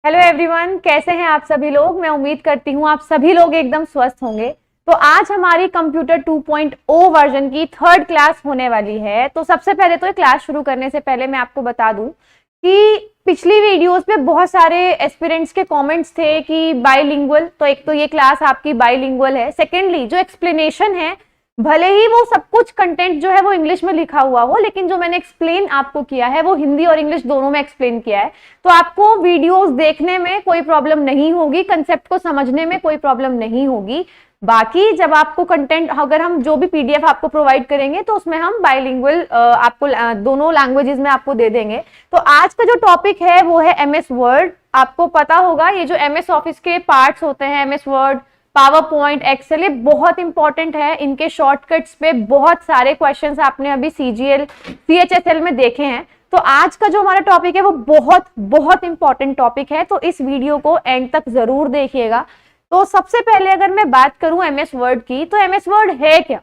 Hello everyone, कैसे हैं आप सभी लोग। मैं उम्मीद करती हूँ आप सभी लोग एकदम स्वस्थ होंगे। तो आज हमारी कंप्यूटर 2.0 वर्जन की थर्ड क्लास होने वाली है। तो सबसे पहले तो ये क्लास शुरू करने से पहले मैं आपको बता दूं कि पिछली वीडियोस पे बहुत सारे एस्पिरेंट्स के कमेंट्स थे कि बाइलिंगुअल, तो एक तो ये क्लास आपकी बाइलिंगुअल है। सेकेंडली जो एक्सप्लेनेशन है, भले ही वो सब कुछ कंटेंट जो है वो इंग्लिश में लिखा हुआ हो, लेकिन जो मैंने एक्सप्लेन आपको किया है वो हिंदी और इंग्लिश दोनों में एक्सप्लेन किया है। तो आपको वीडियोस देखने में कोई प्रॉब्लम नहीं होगी, कंसेप्ट को समझने में कोई प्रॉब्लम नहीं होगी। बाकी जब आपको कंटेंट, अगर हम जो भी पीडीएफ आपको प्रोवाइड करेंगे तो उसमें हम बाइलिंगुअल आपको दोनों लैंग्वेजेस में आपको दे देंगे। तो आज का जो टॉपिक है वो है एमएस वर्ड। आपको पता होगा ये जो एमएस ऑफिस के पार्ट्स होते हैं, MS Word, PowerPoint, Excel, ये बहुत इंपॉर्टेंट है। इनके शॉर्टकट्स पे बहुत सारे क्वेश्चंस आपने अभी सीजीएल, सीएचएसएल में देखे हैं। तो आज का जो हमारा टॉपिक है वो बहुत बहुत इंपॉर्टेंट टॉपिक है, तो इस वीडियो को एंड तक जरूर देखिएगा। तो सबसे पहले अगर मैं बात करूं एमएस वर्ड की, तो एमएस वर्ड है क्या?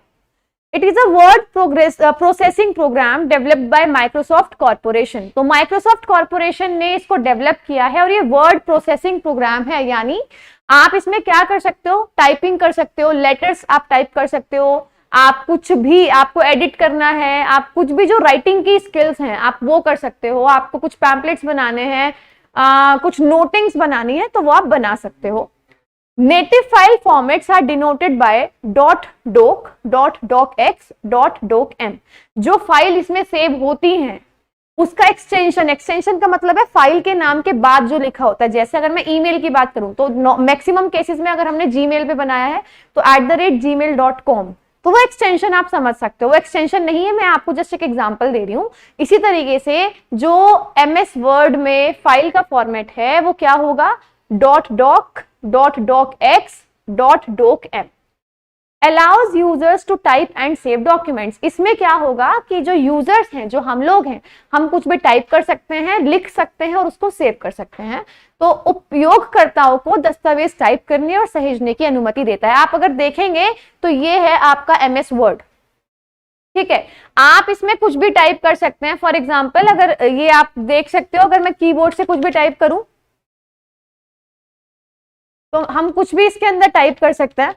It is a word processing program developed by Microsoft corporation. तो माइक्रोसॉफ्ट कॉर्पोरेशन ने इसको डेवलप किया है और ये वर्ड प्रोसेसिंग प्रोग्राम है, यानी आप इसमें क्या कर सकते हो, टाइपिंग कर सकते हो, लेटर्स आप टाइप कर सकते हो, आप कुछ भी, आपको एडिट करना है, आप कुछ भी जो राइटिंग की स्किल्स हैं आप वो कर सकते हो। आपको कुछ पैम्पलेट्स बनाने हैं, कुछ नोटिंग्स बनानी है तो वो आप बना सकते हो। Native file formats are denoted by .doc, .docx, .docm। जो फाइल इसमें सेव होती हैं उसका एक्सटेंशन का मतलब है फाइल के नाम के बाद जो लिखा होता है। जैसे अगर मैं ईमेल की बात करूं तो मैक्सिमम केसेस में अगर हमने जीमेल पे बनाया है तो @gmail.com, तो वो एक्सटेंशन आप समझ सकते हो। वो एक्सटेंशन नहीं है, मैं आपको जस्ट एक एग्जांपल दे रही हूं। इसी तरीके से जो एमएस वर्ड में फाइल का फॉर्मेट है वो क्या होगा, .doc, .docx, .docm allows users to type and save documents। इसमें क्या होगा कि जो यूजर्स हैं, जो हम लोग हैं, हम कुछ भी टाइप कर सकते हैं, लिख सकते हैं और उसको सेव कर सकते हैं। तो उपयोगकर्ताओं को दस्तावेज टाइप करने और सहेजने की अनुमति देता है। आप अगर देखेंगे तो ये है आपका एमएस वर्ड, ठीक है। आप इसमें कुछ भी टाइप कर सकते हैं। फॉर एग्जाम्पल अगर ये आप देख सकते हो, अगर मैं कीबोर्ड से कुछ भी टाइप करूं तो हम कुछ भी इसके अंदर टाइप कर सकते हैं।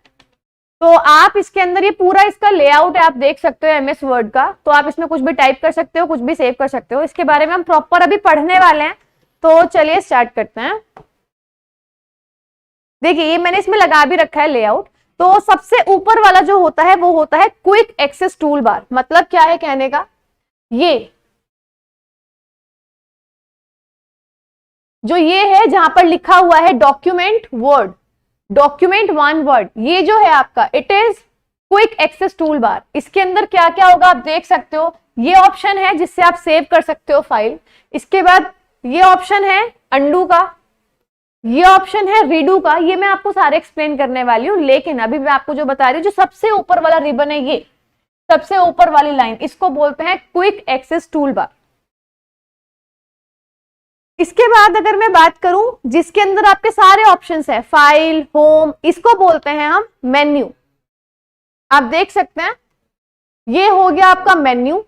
तो आप इसके अंदर, ये पूरा इसका लेआउट है, आप देख सकते हो एमएस वर्ड का। तो आप इसमें कुछ भी टाइप कर सकते हो, कुछ भी सेव कर सकते हो। इसके बारे में हम प्रॉपर अभी पढ़ने वाले हैं, तो चलिए स्टार्ट करते हैं। देखिए ये मैंने इसमें लगा भी रखा है लेआउट। तो सबसे ऊपर वाला जो होता है वो होता है क्विक एक्सेस टूल बार। मतलब क्या है कहने का, ये जो ये है जहां पर लिखा हुआ है document Word, document one Word, ये जो है आपका it is quick access tool bar. इसके अंदर क्या क्या होगा आप देख सकते हो। ये ऑप्शन है जिससे आप सेव कर सकते हो फाइल। इसके बाद ये ऑप्शन है अंडू का, ये ऑप्शन है रीडू का। ये मैं आपको सारे एक्सप्लेन करने वाली हूं, लेकिन अभी मैं आपको जो बता रही हूं, जो सबसे ऊपर वाला रिबन है, ये सबसे ऊपर वाली लाइन, इसको बोलते हैं क्विक एक्सेस टूल बार। इसके बाद अगर मैं बात करूं जिसके अंदर आपके सारे ऑप्शंस हैं, फाइल, होम, इसको बोलते हैं हम मेन्यू। आप देख सकते हैं ये हो गया आपका मेन्यू।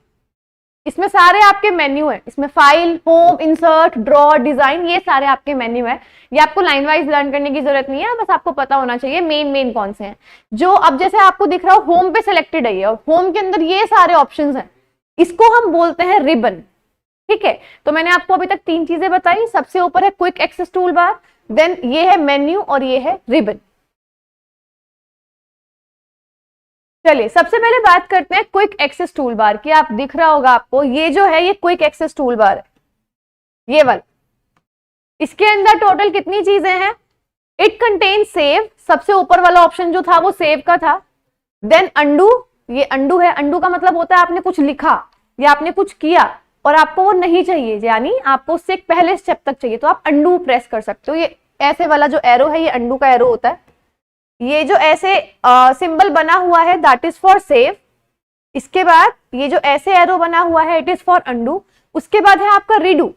इसमें सारे आपके मेन्यू है, इसमें file, home, insert, draw, design, ये सारे आपके मेन्यू है। ये आपको लाइन वाइज लर्न करने की जरूरत नहीं है, बस आपको पता होना चाहिए मेन कौन से हैं। जो अब जैसे आपको दिख रहा हो होम पे सिलेक्टेड है ये, और होम के अंदर ये सारे ऑप्शंस हैं, इसको हम बोलते हैं रिबन, ठीक है। तो मैंने आपको अभी तक 3 चीजें बताई। सबसे ऊपर है quick access tool bar, then ये है मेन्यू और ये है रिबन। चलिए सबसे पहले बात करते हैं क्विक एक्सेस टूल बार की। आप दिख रहा होगा आपको, ये जो है ये क्विक एक्सेस टूल बार है, ये वाला। इसके अंदर टोटल कितनी चीजें हैं, इट कंटेन सेव, सबसे ऊपर वाला ऑप्शन जो था वो सेव का था। देन अंडू, ये अंडू है। अंडू का मतलब होता है आपने कुछ लिखा या आपने कुछ किया और आपको वो नहीं चाहिए, यानी आपको उससे एक पहले स्टेप तक चाहिए, तो आप अंडू प्रेस कर सकते हो। ये ऐसे वाला जो एरो है ये अंडू का एरो होता है। ये जो ऐसे सिंबल बना हुआ है दैट इज फॉर सेव। इसके बाद ये जो ऐसे एरो बना हुआ है इट इज फॉर अंडू। उसके बाद है आपका रीडू,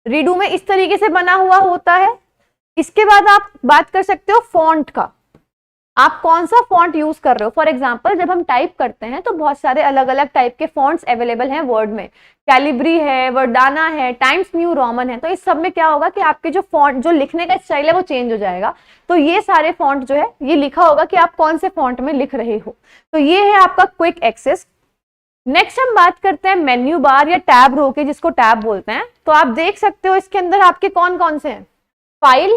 रीडू में इस तरीके से बना हुआ होता है। इसके बाद आप बात कर सकते हो फॉन्ट का। आप कौन सा फॉन्ट यूज कर रहे हो। फॉर एग्जाम्पल जब हम टाइप करते हैं तो बहुत सारे अलग अलग टाइप के फॉन्ट्स अवेलेबल हैं वर्ड में, कैलिब्री है, वर्डाना है, टाइम्स न्यू रोमन है। तो इस सब में क्या होगा कि आपके जो फॉन्ट, जो लिखने का स्टाइल है वो चेंज हो जाएगा। तो ये सारे फॉन्ट जो है ये लिखा होगा कि आप कौन से फॉन्ट में लिख रहे हो। तो ये है आपका क्विक एक्सेस। नेक्स्ट हम बात करते हैं मेन्यू बार या टैब रो के, जिसको टैब बोलते हैं। तो आप देख सकते हो इसके अंदर आपके कौन कौन से हैं, file,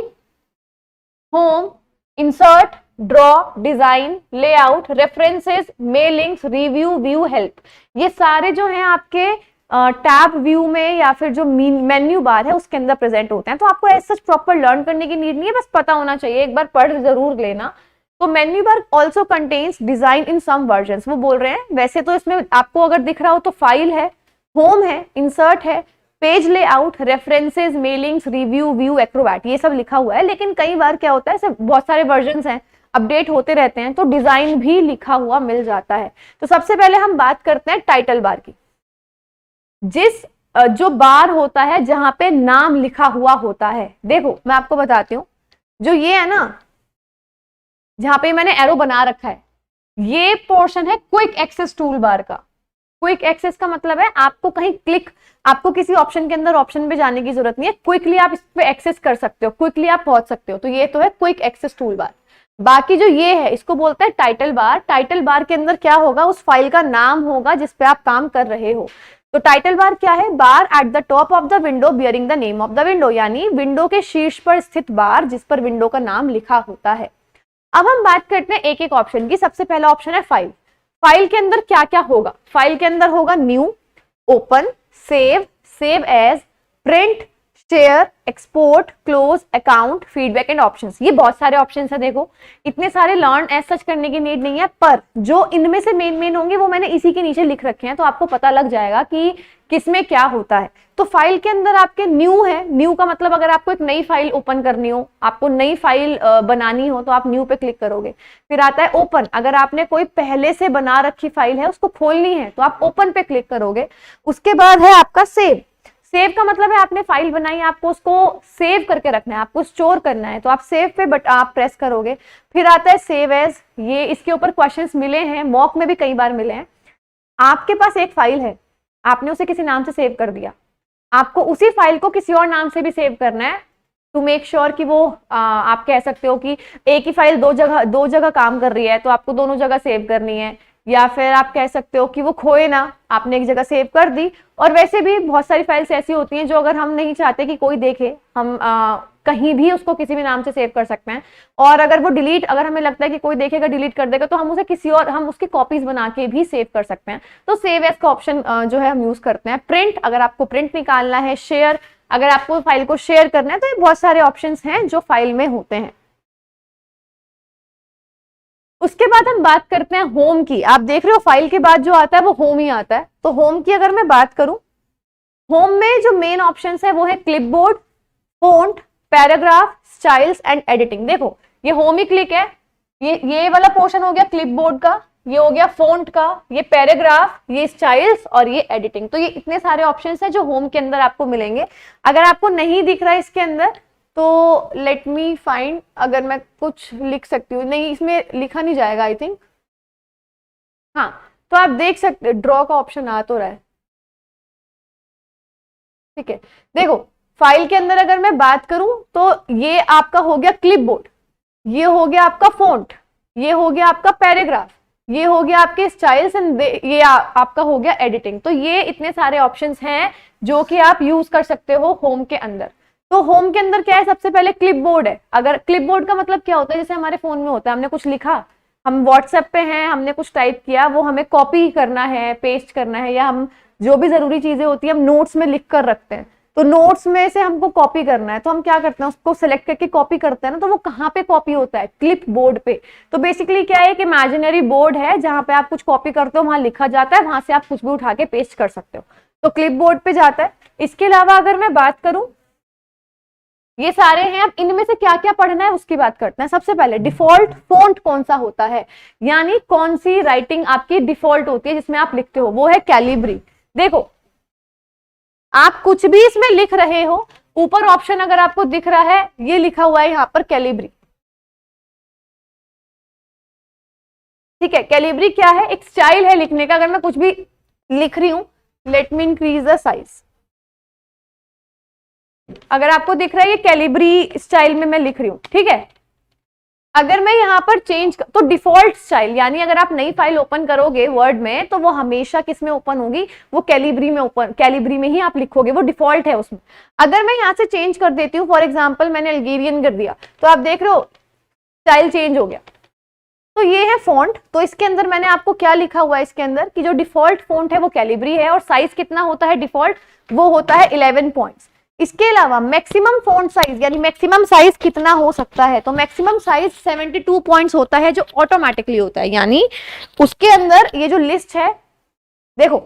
home, insert, draw, design, layout, references, mailings, review, view, help. ये सारे जो हैं आपके टैब व्यू में या फिर जो मेन्यू बार है उसके अंदर प्रेजेंट होते हैं। तो आपको ऐसा प्रॉपर लर्न करने की नीड नहीं है, बस पता होना चाहिए, एक बार पढ़ जरूर लेना। तो menu bar also contains design in some versions, वो बोल रहे हैं। वैसे तो इसमें आपको अगर दिख रहा हो तो फाइल है, होम है, इंसर्ट है, page layout, references, mailings, review, view, Acrobat, ये सब लिखा हुआ है। लेकिन कई बार क्या होता है, ऐसे बहुत सारे वर्जन्स हैं, अपडेट होते रहते हैं, तो डिजाइन भी लिखा हुआ मिल जाता है। तो सबसे पहले हम बात करते हैं टाइटल बार की। जिस जो बार होता है जहां पे नाम लिखा हुआ होता है, देखो मैं आपको बताती हूँ, जो ये है ना, जहां पे मैंने एरो बना रखा है, ये पोर्शन है क्विक एक्सेस टूल बार का। क्विक एक्सेस का मतलब है आपको कहीं क्लिक, आपको किसी ऑप्शन के अंदर ऑप्शन पे जाने की जरूरत नहीं है, क्विकली आप इस पे एक्सेस कर सकते हो, क्विकली आप पहुंच सकते हो। तो ये तो है क्विक एक्सेस टूल बार। बाकी जो ये है इसको बोलते हैं टाइटल बार। टाइटल बार के अंदर क्या होगा, उस फाइल का नाम होगा जिस पे आप काम कर रहे हो। तो टाइटल बार क्या है, bar at the top of the window bearing the name of the window, यानी विंडो के शीर्ष पर स्थित बार जिस पर विंडो का नाम लिखा होता है। अब हम बात करते हैं एक एक ऑप्शन की। सबसे पहला ऑप्शन है फाइल। फाइल के अंदर क्या क्या होगा, फाइल के अंदर होगा new, open, save, save as, print, share, export, close, account, feedback and options. ये बहुत सारे ऑप्शंस है, देखो इतने सारे लर्न एज सच करने की नीड नहीं है, पर जो इनमें से मेन होंगे वो मैंने इसी के नीचे लिख रखे हैं, तो आपको पता लग जाएगा कि किसमें क्या होता है। तो फाइल के अंदर आपके न्यू है, न्यू का मतलब अगर आपको एक नई फाइल ओपन करनी हो, आपको नई फाइल बनानी हो तो आप न्यू पे क्लिक करोगे। फिर आता है ओपन, अगर आपने कोई पहले से बना रखी फाइल है उसको खोलनी है तो आप ओपन पे क्लिक करोगे। उसके बाद है आपका सेव। सेव का मतलब है आपने फाइल बनाई, आपको उसको सेव करके रखना है, आपको स्टोर करना है, तो आप सेव पे आप प्रेस करोगे। फिर आता है सेव एज, ये इसके ऊपर क्वेश्चंस मिले हैं, मॉक में भी कई बार मिले हैं। आपके पास एक फाइल है, आपने उसे किसी नाम से सेव कर दिया, आपको उसी फाइल को किसी और नाम से भी सेव करना है टू मेक श्योर कि वो आप कह सकते हो कि एक ही फाइल दो जगह काम कर रही है, तो आपको दोनों जगह सेव करनी है। या फिर आप कह सकते हो कि वो खोए ना, आपने एक जगह सेव कर दी। और वैसे भी बहुत सारी फाइल्स ऐसी होती हैं जो अगर हम नहीं चाहते कि कोई देखे, हम कहीं भी उसको किसी भी नाम से सेव कर सकते हैं। और अगर वो डिलीट, अगर हमें लगता है कि कोई देखेगा डिलीट कर देगा, तो हम उसे किसी और, हम उसकी कॉपीज बना के भी सेव कर सकते हैं। तो सेव एज का ऑप्शन जो है हम यूज करते हैं। प्रिंट, अगर आपको प्रिंट निकालना है। शेयर, अगर आपको फाइल को शेयर करना है। तो ये बहुत सारे ऑप्शंस हैं जो फाइल में होते हैं। उसके बाद हम बात करते हैं होम की। आप देख रहे हो फाइल के बाद जो आता है वो होम ही आता है। तो होम की अगर मैं बात करूं, होम में जो मेन ऑप्शंस है वो है clipboard, font, paragraph, styles and editing. देखो ये होम ही क्लिक है, ये वाला पोर्शन हो गया क्लिपबोर्ड का, ये हो गया फोंट का, ये पैराग्राफ, ये स्टाइल्स और ये एडिटिंग। तो ये इतने सारे ऑप्शंस हैं जो होम के अंदर आपको मिलेंगे। अगर आपको नहीं दिख रहा है इसके अंदर तो लेट मी फाइंड, अगर मैं कुछ लिख सकती हूँ, नहीं इसमें लिखा नहीं जाएगा आई थिंक। हाँ, तो आप देख सकते ड्रॉ का ऑप्शन आ तो रहा है, ठीक है। देखो फाइल के अंदर अगर मैं बात करूं तो ये आपका हो गया क्लिपबोर्ड, ये हो गया आपका फोंट, ये हो गया आपका पैराग्राफ, ये हो गया आपके स्टाइल्स एंड ये आपका हो गया एडिटिंग। तो ये इतने सारे ऑप्शंस हैं जो कि आप यूज कर सकते हो होम के अंदर। तो होम के अंदर क्या है, सबसे पहले क्लिपबोर्ड है। अगर क्लिपबोर्ड का मतलब क्या होता है, जैसे हमारे फोन में होता है, हमने कुछ लिखा, हम व्हाट्सएप पे हैं, हमने कुछ टाइप किया, वो हमें कॉपी करना है, पेस्ट करना है, या हम जो भी जरूरी चीजें होती है हम नोट्स में लिख कर रखते हैं। तो नोट्स में से हमको कॉपी करना है, तो हम क्या करते हैं, उसको सिलेक्ट करके कॉपी करते हैं ना, तो वो कहाँ पे कॉपी होता है, क्लिप बोर्ड पे। तो बेसिकली क्या है, एक इमेजिनरी बोर्ड है जहां पे आप कुछ कॉपी करते हो, वहां लिखा जाता है, वहां से आप कुछ भी उठा के पेस्ट कर सकते हो, तो क्लिप बोर्ड पे जाता है। इसके अलावा अगर मैं बात करूं, ये सारे हैं, अब इनमें से क्या क्या पढ़ना है उसकी बात करते हैं। सबसे पहले डिफॉल्ट फोंट कौन सा होता है, यानी कौन सी राइटिंग आपकी डिफॉल्ट होती है जिसमें आप लिखते हो, वो है कैलिब्री। देखो आप कुछ भी इसमें लिख रहे हो, ऊपर ऑप्शन अगर आपको दिख रहा है, ये लिखा हुआ है यहाँ पर कैलिब्री, ठीक है, कैलिब्री क्या है, एक स्टाइल है लिखने का। अगर मैं कुछ भी लिख रही हूं, let me increase the size, अगर आपको दिख रहा है ये कैलिब्री स्टाइल में मैं लिख रही हूं, ठीक है। अगर मैं यहां पर चेंज तो डिफॉल्ट स्टाइल, यानी अगर आप नई फाइल ओपन करोगे वर्ड में तो वो हमेशा किस में ओपन होगी, वो कैलिब्री में ओपन, कैलिब्री में ही आप लिखोगे, वो डिफॉल्ट है उसमें। अगर मैं यहां से चेंज कर देती हूँ, फॉर एग्जांपल मैंने अल्जीरियन कर दिया, तो आप देख रहे हो स्टाइल चेंज हो गया। तो ये है फॉन्ट। तो इसके अंदर मैंने आपको क्या लिखा हुआ है, इसके अंदर कि जो डिफॉल्ट फॉन्ट है वो कैलिब्री है, और साइज कितना होता है डिफॉल्ट, वो होता है 11 पॉइंट्स। इसके अलावा मैक्सिमम फॉन्ट साइज, यानी मैक्सिमम साइज कितना हो सकता है, तो मैक्सिमम साइज 72 पॉइंट्स होता है, जो ऑटोमेटिकली होता है। यानी उसके अंदर ये जो लिस्ट है, देखो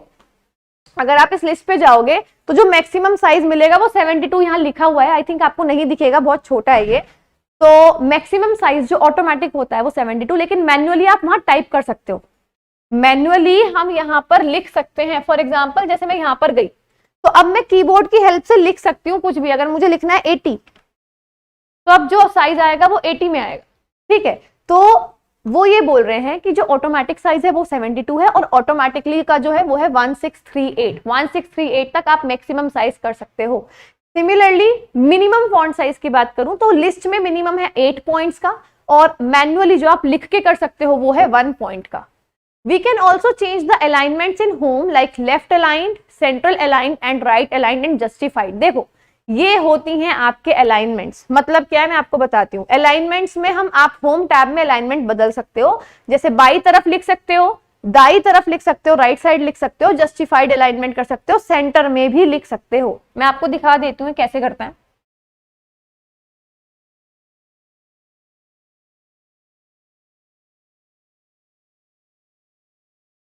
अगर आप इस लिस्ट पे जाओगे तो जो मैक्सिमम साइज मिलेगा वो 72 यहाँ लिखा हुआ है, आई थिंक आपको नहीं दिखेगा, बहुत छोटा है ये। तो मैक्सिमम साइज जो ऑटोमेटिक होता है वो 72, लेकिन मैन्युअली आप वहां टाइप कर सकते हो, मैन्युअली हम यहाँ पर लिख सकते हैं। फॉर एग्जाम्पल जैसे मैं यहाँ पर गई, तो अब मैं कीबोर्ड की हेल्प से लिख सकती हूँ कुछ भी। अगर मुझे लिखना है 80, तो अब जो साइज आएगा वो 80 में आएगा, ठीक है। तो वो ये बोल रहे हैं कि जो ऑटोमेटिक साइज है वो 72 है, और ऑटोमेटिकली का जो है वो है 1638। 1638 तक आप मैक्सिमम साइज कर सकते हो। सिमिलरली मिनिमम फॉन्ट साइज की बात करूं तो लिस्ट में मिनिमम है 8 पॉइंट्स का, और मैन्युअली जो आप लिख के कर सकते हो वो है 1 पॉइंट का। We can also change the alignments in home like left aligned, central aligned and right aligned and justified। देखो ये होती हैं आपके अलाइनमेंट्स। मतलब क्या है मैं आपको बताती हूँ। अलाइनमेंट्स में हम आप होम टैब में अलाइनमेंट बदल सकते हो, जैसे बाई तरफ लिख सकते हो, दाई तरफ लिख सकते हो, राइट साइड लिख सकते हो, जस्टिफाइड अलाइनमेंट कर सकते हो, सेंटर में भी लिख सकते हो। मैं आपको दिखा देती हूँ कैसे करते हैं।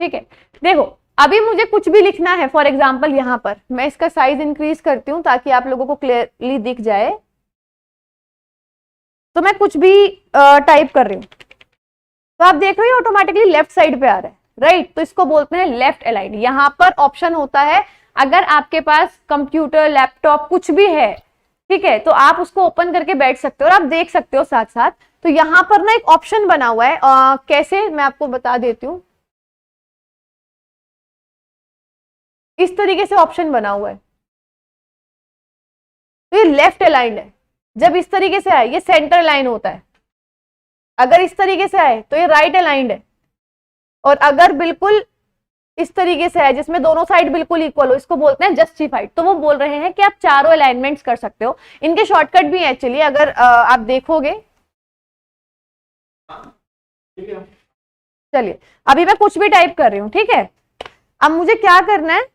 ठीक है, देखो अभी मुझे कुछ भी लिखना है, फॉर एग्जाम्पल यहाँ पर मैं इसका साइज इंक्रीज करती हूँ ताकि आप लोगों को क्लियरली दिख जाए। तो मैं कुछ भी टाइप कर रही हूँ, तो आप देख रहे हो ऑटोमेटिकली लेफ्ट साइड पे आ रहा है, राइट। तो इसको बोलते हैं लेफ्ट अलाइंड। यहाँ पर ऑप्शन होता है, अगर आपके पास कंप्यूटर लैपटॉप कुछ भी है, ठीक है, तो आप उसको ओपन करके बैठ सकते हो और आप देख सकते हो साथ साथ। तो यहाँ पर ना एक ऑप्शन बना हुआ है, कैसे मैं आपको बता देती हूँ। इस तरीके से ऑप्शन बना हुआ है, तो ये लेफ्ट अलाइंड है। जब इस तरीके से आए ये सेंटर लाइन होता है, अगर इस तरीके से आए तो ये राइट अलाइंड है, और अगर बिल्कुल इस तरीके से है जिसमें दोनों साइड बिल्कुल इक्वल हो, इसको बोलते हैं जस्टिफाइड। तो वो बोल रहे हैं कि आप चारों अलाइनमेंट्स कर सकते हो। इनके शॉर्टकट भी है, चलिए अगर आप देखोगे, चलिए अभी मैं कुछ भी टाइप कर रही हूँ, ठीक है। अब मुझे क्या करना है,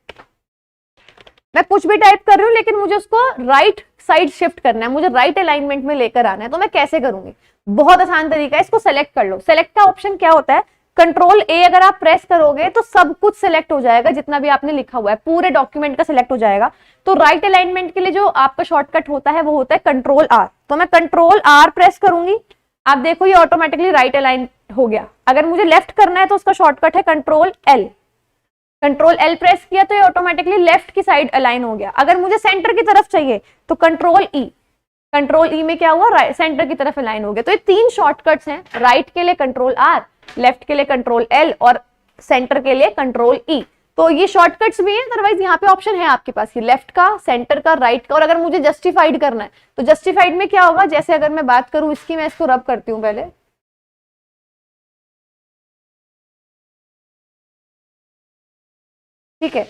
मैं कुछ भी टाइप कर रही हूँ लेकिन मुझे उसको राइट साइड शिफ्ट करना है, मुझे राइट अलाइनमेंट में लेकर आना है। तो मैं कैसे करूंगी, बहुत आसान तरीका है, इसको सेलेक्ट कर लो। सेलेक्ट का ऑप्शन क्या होता है, कंट्रोल ए अगर आप प्रेस करोगे तो सब कुछ सिलेक्ट हो जाएगा, जितना भी आपने लिखा हुआ है पूरे डॉक्यूमेंट का सिलेक्ट हो जाएगा। तो राइट अलाइनमेंट के लिए जो आपका शॉर्टकट होता है वो होता है कंट्रोल आर। तो मैं कंट्रोल आर प्रेस करूंगी, आप देखो ये ऑटोमेटिकली राइट अलाइन हो गया। अगर मुझे लेफ्ट करना है तो उसका शॉर्टकट है control L. Control L press किया तो ये ऑटोमेटिकली लेफ्ट की साइड अलाइन हो गया। अगर मुझे सेंटर की तरफ चाहिए तो कंट्रोल ई, कंट्रोल ई में क्या हुआ, राइट सेंटर की तरफ अलाइन हो गया। तो ये 3 शॉर्टकट्स हैं, राइट के लिए कंट्रोल आर, लेफ्ट के लिए कंट्रोल एल, और सेंटर के लिए कंट्रोल ई। तो ये शॉर्टकट्स भी हैं, अदरवाइज यहाँ पे ऑप्शन है आपके पास, ये लेफ्ट का, सेंटर का, राइट का। और अगर मुझे जस्टिफाइड करना है तो जस्टिफाइड में क्या होगा, जैसे अगर मैं बात करूं इसकी, मैं इसको रब करती हूँ पहले, ठीक है।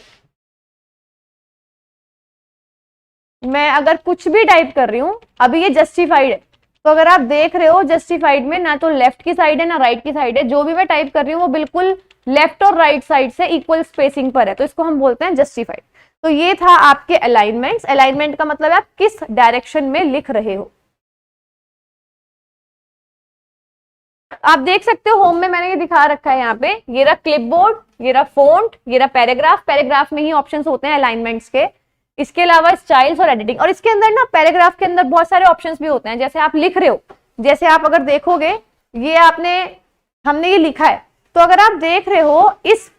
मैं अगर कुछ भी टाइप कर रही हूं, अभी ये जस्टिफाइड है, तो अगर आप देख रहे हो जस्टिफाइड में ना तो लेफ्ट की साइड है ना राइट की साइड है, जो भी मैं टाइप कर रही हूँ वो बिल्कुल लेफ्ट और राइट साइड से इक्वल स्पेसिंग पर है, तो इसको हम बोलते हैं जस्टिफाइड। तो ये था आपके अलाइनमेंट्स। अलाइनमेंट का मतलब है आप किस डायरेक्शन में लिख रहे हो। आप देख सकते हो होम में मैंने ये दिखा रखा है, यहाँ पे ये रहा क्लिपबोर्ड, ये रहा फोंट, ये रहा पैराग्राफ। पैराग्राफ में ही ऑप्शंस होते हैं अलाइनमेंट्स के, इसके अलावा स्टाइल्स और एडिटिंग। और इसके अंदर ना पैराग्राफ के अंदर बहुत सारे ऑप्शंस भी होते हैं, जैसे आप लिख रहे हो, जैसे आप अगर देखोगे ये हमने ये लिखा है, तो अगर आप देख रहे हो इस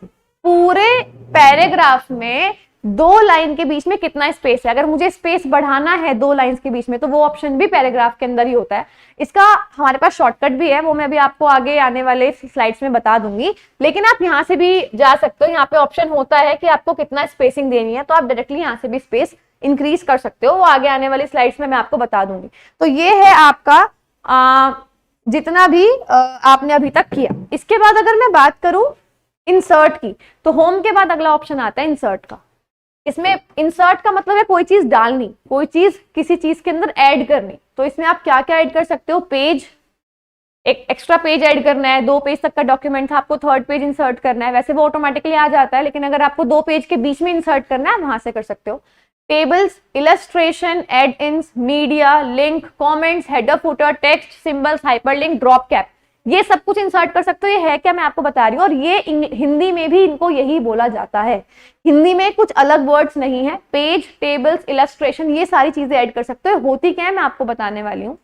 पूरे पैराग्राफ में दो लाइन के बीच में कितना स्पेस है। अगर मुझे स्पेस बढ़ाना है दो लाइंस के बीच में तो वो ऑप्शन भी पैराग्राफ के अंदर ही होता है। इसका हमारे पास शॉर्टकट भी है, वो मैं अभी आपको आगे आने वाले स्लाइड्स में बता दूंगी, लेकिन आप यहाँ से भी जा सकते हो। यहाँ पे ऑप्शन होता है कि आपको कितना स्पेसिंग देनी है, तो आप डायरेक्टली यहाँ से भी स्पेस इंक्रीज कर सकते हो, वो आगे आने वाली स्लाइड्स में मैं आपको बता दूंगी। तो ये है आपका जितना भी आपने अभी तक किया। इसके बाद अगर मैं बात करूं इंसर्ट की, तो होम के बाद अगला ऑप्शन आता है इंसर्ट का। इसमें इंसर्ट का मतलब है कोई चीज डालनी, कोई चीज किसी चीज के अंदर ऐड करनी। तो इसमें आप क्या क्या ऐड कर सकते हो, पेज, एक एक्स्ट्रा पेज ऐड करना है, 2 पेज तक का डॉक्यूमेंट था, आपको 3rd पेज इंसर्ट करना है, वैसे वो ऑटोमेटिकली आ जाता है, लेकिन अगर आपको 2 पेज के बीच में इंसर्ट करना है वहां से कर सकते हो। Tables, illustration, add ins, media, link, comments, header, footer, text, symbols, hyperlink, drop cap, ये सब कुछ इंसर्ट कर सकते हो। ये है क्या, मैं आपको बता रही हूँ, और ये हिंदी में भी इनको यही बोला जाता है। हिंदी में कुछ अलग वर्ड्स नहीं है। पेज, टेबल्स, इलस्ट्रेशन, ये सारी चीजें ऐड कर सकते हो। होती क्या है मैं आपको बताने वाली हूँ।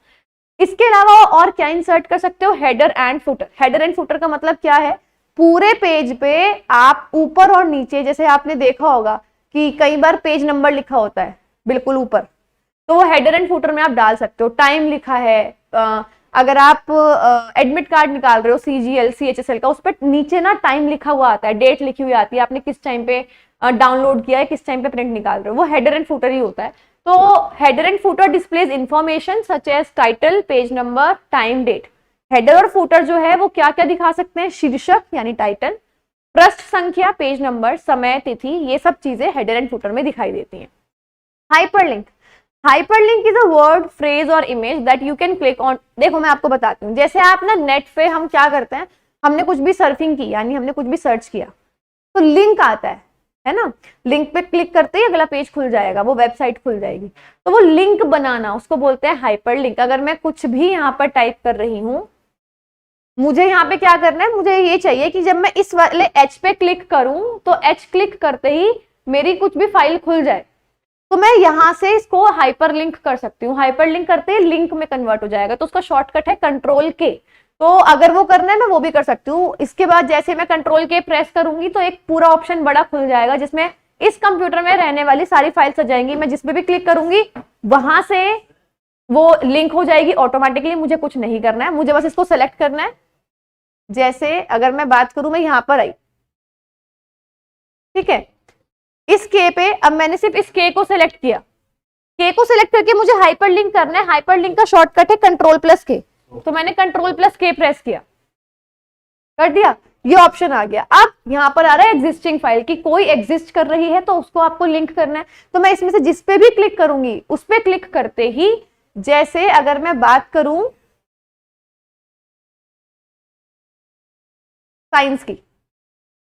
इसके अलावा और क्या इंसर्ट कर सकते हो, header and footer. Header and footer का मतलब क्या है, पूरे पेज पे आप ऊपर और नीचे, जैसे आपने देखा होगा कि कई बार पेज नंबर लिखा होता है बिल्कुल ऊपर, तो वो हेडर एंड फुटर में आप डाल सकते हो। टाइम लिखा है, अगर आप एडमिट कार्ड निकाल रहे हो CGL CHSL का, उस पर नीचे ना टाइम लिखा हुआ आता है, डेट लिखी हुई आती है, आपने किस टाइम पे डाउनलोड किया है, किस टाइम पे प्रिंट निकाल रहे हो, वो हेडर एंड फुटर ही होता है। तो header and footer displays information such as title, page number, time, date. Header और फुटर जो है वो क्या क्या दिखा सकते हैं, शीर्षक यानी टाइटल, पृष्ठ संख्या, पेज नंबर, समय, तिथि, ये सब चीजें हेडर एंड फुटर में दिखाई देती हैं। Hyperlink, hyperlink is a word, phrase और image that you can click on. देखो मैं आपको बताती हूँ, जैसे आप ना नेट पे हम क्या करते हैं, हमने कुछ भी सर्फिंग की, यानी हमने कुछ भी सर्च किया, तो लिंक आता है ना, लिंक पे क्लिक करते ही अगला पेज खुल जाएगा, वो वेबसाइट खुल जाएगी। तो वो लिंक बनाना, उसको बोलते हैं हाइपरलिंक। अगर मैं कुछ भी यहाँ पर टाइप कर रही हूँ, मुझे यहाँ पे क्या करना है, मुझे ये चाहिए कि जब मैं इस वाले H पे क्लिक करूं तो H क्लिक करते ही मेरी कुछ भी फाइल खुल जाए, तो मैं यहां से इसको हाइपरलिंक कर सकती हूँ। हाइपरलिंक करते ही लिंक में कन्वर्ट हो जाएगा, तो उसका शॉर्टकट है Ctrl+K। तो अगर वो करना है मैं वो भी कर सकती हूँ। इसके बाद जैसे मैं Ctrl+K प्रेस करूंगी तो एक पूरा ऑप्शन बड़ा खुल जाएगा, जिसमें इस कंप्यूटर में रहने वाली सारी फाइल्स आ जाएंगी। मैं जिस पे भी क्लिक करूंगी वहां से वो लिंक हो जाएगी ऑटोमेटिकली। मुझे कुछ नहीं करना है, मुझे बस इसको सेलेक्ट करना है। जैसे अगर मैं बात करूं, मैं यहां पर आई, ठीक है, इस के पे, अब मैंने सिर्फ इस के को सिलेक्ट किया, के को सिलेक्ट करके मुझे हाइपरलिंक करना है। हाइपरलिंक का शॉर्टकट है Ctrl+K, तो मैंने Ctrl+K प्रेस किया, कर दिया, ये ऑप्शन आ गया। अब यहां पर आ रहा है एग्जिस्टिंग फाइल, की कोई एग्जिस्ट कर रही है तो उसको आपको लिंक करना है। तो मैं इसमें से जिस पे भी क्लिक करूंगी उस पे क्लिक करते ही, जैसे अगर मैं बात करूं साइंस की,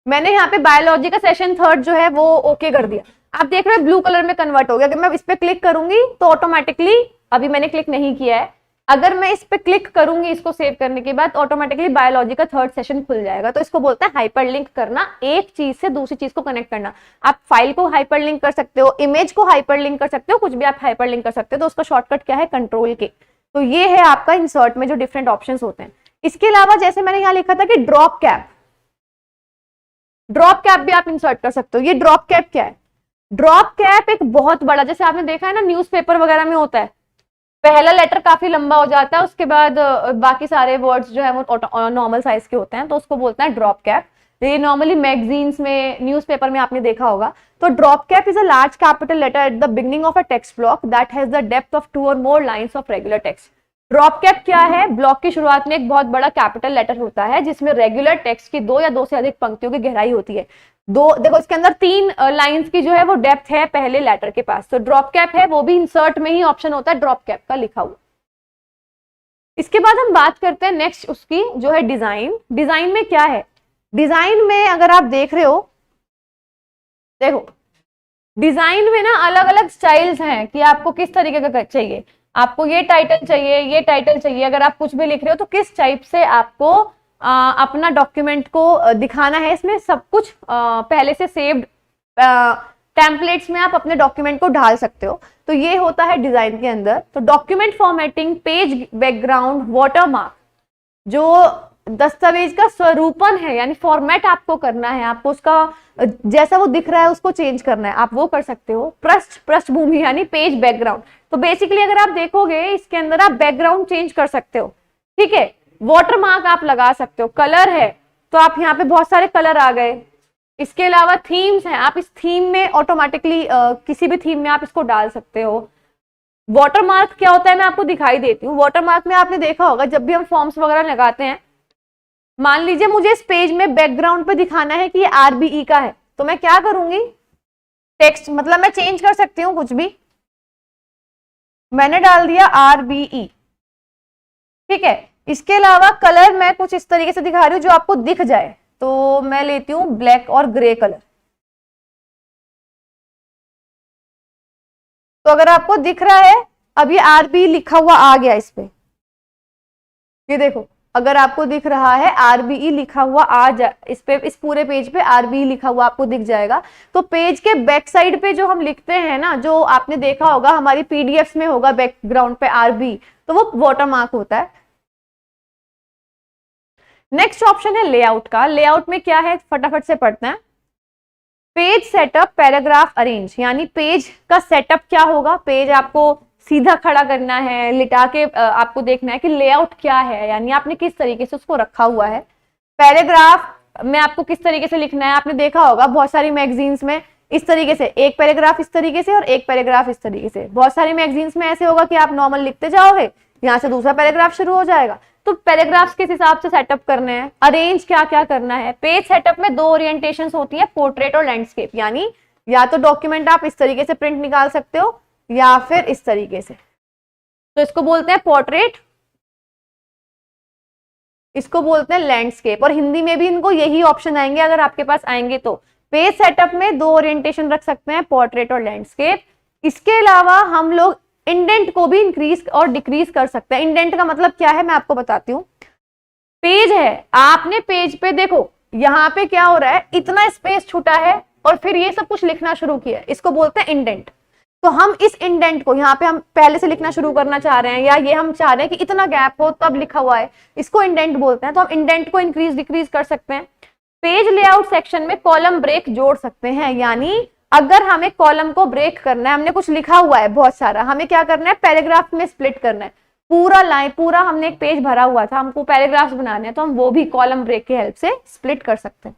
मैंने यहाँ पे बायोलॉजी का सेशन 3rd जो है वो ओके कर दिया। आप देख रहे हो ब्लू कलर में कन्वर्ट हो गया। अगर मैं इस पे क्लिक करूंगी तो ऑटोमेटिकली, अभी मैंने क्लिक नहीं किया है, अगर मैं इस पे क्लिक करूंगी इसको सेव करने के बाद, ऑटोमेटिकली बायोलॉजी का 3rd सेशन खुल जाएगा। तो इसको बोलते हैं हाइपरलिंक करना, एक चीज से दूसरी चीज को कनेक्ट करना। आप फाइल को हाइपरलिंक कर सकते हो, इमेज को हाइपरलिंक कर सकते हो, कुछ भी आप हाइपरलिंक कर सकते हो। तो उसका शॉर्टकट क्या है, Ctrl+K। तो ये है आपका इंसर्ट में जो डिफरेंट ऑप्शन होते हैं। इसके अलावा जैसे मैंने यहाँ लिखा था कि ड्रॉप कैप, ड्रॉप कैप भी आप इंसर्ट कर सकते हो। ये ड्रॉप कैप क्या है, ड्रॉप कैप एक बहुत बड़ा, जैसे आपने देखा है ना न्यूज़पेपर वगैरह में होता है, पहला लेटर काफी लंबा हो जाता है, उसके बाद बाकी सारे वर्ड्स जो है वो नॉर्मल साइज के होते हैं, तो उसको बोलते हैं ड्रॉप कैप। ये नॉर्मली मैगजीन्स में, न्यूज़पेपर में आपने देखा होगा। तो drop cap is a large capital letter at the beginning of a text block that has the depth of 2 और more lines of regular text. Drop cap क्या है, ब्लॉक की शुरुआत में एक बहुत बड़ा कैपिटल लेटर होता है जिसमें रेगुलर टेक्स्ट की 2 या 2 से अधिक पंक्तियों की गहराई होती है। देखो इसके अंदर 3 लाइंस की जो है वो डेप्थ है पहले लेटर के पास। तो ड्रॉप कैप है, वो भी इंसर्ट में ही ऑप्शन होता है ड्रॉप कैप का लिखा हुआ। इसके बाद हम बात करते हैं नेक्स्ट उसकी जो है डिजाइन। डिजाइन में क्या है, डिजाइन में अगर आप देख रहे हो, देखो डिजाइन में ना अलग अलग स्टाइल्स हैं कि आपको किस तरीके का चाहिए। आपको ये टाइटल चाहिए, ये टाइटल चाहिए, अगर आप कुछ भी लिख रहे हो तो किस टाइप से आपको अपना डॉक्यूमेंट को दिखाना है। इसमें सब कुछ पहले से सेव्ड टेम्पलेट्स में आप अपने डॉक्यूमेंट को ढाल सकते हो। तो ये होता है डिजाइन के अंदर। तो document formatting, page background, watermark, जो दस्तावेज का स्वरूपन है, यानी फॉर्मेट आपको करना है, आपको उसका जैसा वो दिख रहा है उसको चेंज करना है, आप वो कर सकते हो। पृष्ठभूमि यानी पेज बैकग्राउंड, तो बेसिकली अगर आप देखोगे इसके अंदर आप बैकग्राउंड चेंज कर सकते हो, ठीक है। वाटरमार्क आप लगा सकते हो, कलर है तो आप यहाँ पे बहुत सारे कलर आ गए। इसके अलावा थीम्स हैं, आप इस थीम में ऑटोमेटिकली किसी भी थीम में आप इसको डाल सकते हो। वाटरमार्क क्या होता है मैं आपको दिखाई देती हूँ। वाटरमार्क में आपने देखा होगा जब भी हम फॉर्म्स वगैरह लगाते हैं, मान लीजिए मुझे इस पेज में बैकग्राउंड पे दिखाना है कि ये आरबीई का है, तो मैं क्या करूंगी, टेक्स्ट मतलब मैं चेंज कर सकती हूँ कुछ भी, मैंने डाल दिया आरबीई, ठीक है। इसके अलावा कलर मैं कुछ इस तरीके से दिखा रही हूँ जो आपको दिख जाए, तो मैं लेती हूँ ब्लैक और ग्रे कलर। तो अगर आपको दिख रहा है अब ये आरबीई लिखा हुआ आ गया इस पे, ये देखो अगर आपको दिख रहा है आरबीई लिखा हुआ इस पे, इस पूरे पेज पे आरबीई लिखा हुआ आपको दिख जाएगा। तो पेज के बैक साइड पे जो हम लिखते हैं ना, जो आपने देखा होगा हमारी पीडीएफ में होगा बैकग्राउंड पे आरबीई, तो वो वाटरमार्क होता है। नेक्स्ट ऑप्शन है लेआउट का। लेआउट में क्या है फटाफट से पढ़ते हैं। पेज सेटअप, पैराग्राफ अरेंज, यानी पेज का सेटअप क्या होगा, पेज आपको सीधा खड़ा करना है, लिटा के आपको देखना है कि लेआउट क्या है, यानी आपने किस तरीके से उसको रखा हुआ है। पैराग्राफ में आपको किस तरीके से लिखना है, आपने देखा होगा बहुत सारी मैगजीन्स में इस तरीके से, एक पैराग्राफ इस तरीके से और एक पैराग्राफ इस तरीके से। बहुत सारी मैगजीन्स में ऐसे होगा कि आप नॉर्मल लिखते जाओगे, यहाँ से दूसरा पैराग्राफ शुरू हो जाएगा। तो पैराग्राफ्स किस हिसाब से सेटअप करने हैं, अरेंज क्या क्या करना है। पेज सेटअप में दो ओरिएंटेशन होती है, पोर्ट्रेट और लैंडस्केप, यानी या तो डॉक्यूमेंट आप इस तरीके से प्रिंट निकाल सकते हो या फिर इस तरीके से, तो इसको बोलते हैं पोर्ट्रेट, इसको बोलते हैं लैंडस्केप, और हिंदी में भी इनको यही ऑप्शन आएंगे अगर आपके पास आएंगे तो। पेज सेटअप में दो ओरिएंटेशन रख सकते हैं, पोर्ट्रेट और लैंडस्केप। इसके अलावा हम लोग इंडेंट को भी इंक्रीज और डिक्रीज कर सकते हैं। इंडेंट का मतलब क्या है मैं आपको बताती हूँ। पेज है, आपने पेज पे देखो यहाँ पे क्या हो रहा है, इतना स्पेस छूटा है और फिर ये सब कुछ लिखना शुरू किया, इसको बोलते हैं इंडेंट। तो हम इस इंडेंट को यहाँ पे हम पहले से लिखना शुरू करना चाह रहे हैं, या ये हम चाह रहे हैं कि इतना गैप हो तब लिखा हुआ है, इसको इंडेंट बोलते हैं। तो हम इंडेंट को इंक्रीज डिक्रीज कर सकते हैं। पेज लेआउट सेक्शन में कॉलम ब्रेक जोड़ सकते हैं, यानी अगर हमें कॉलम को ब्रेक करना है, हमने कुछ लिखा हुआ है बहुत सारा, हमें क्या करना है पैराग्राफ में स्प्लिट करना है, पूरा लाइन पूरा हमने एक पेज भरा हुआ था, हमको पैराग्राफ्स बनाने हैं, तो हम वो भी कॉलम ब्रेक की हेल्प से स्प्लिट कर सकते हैं।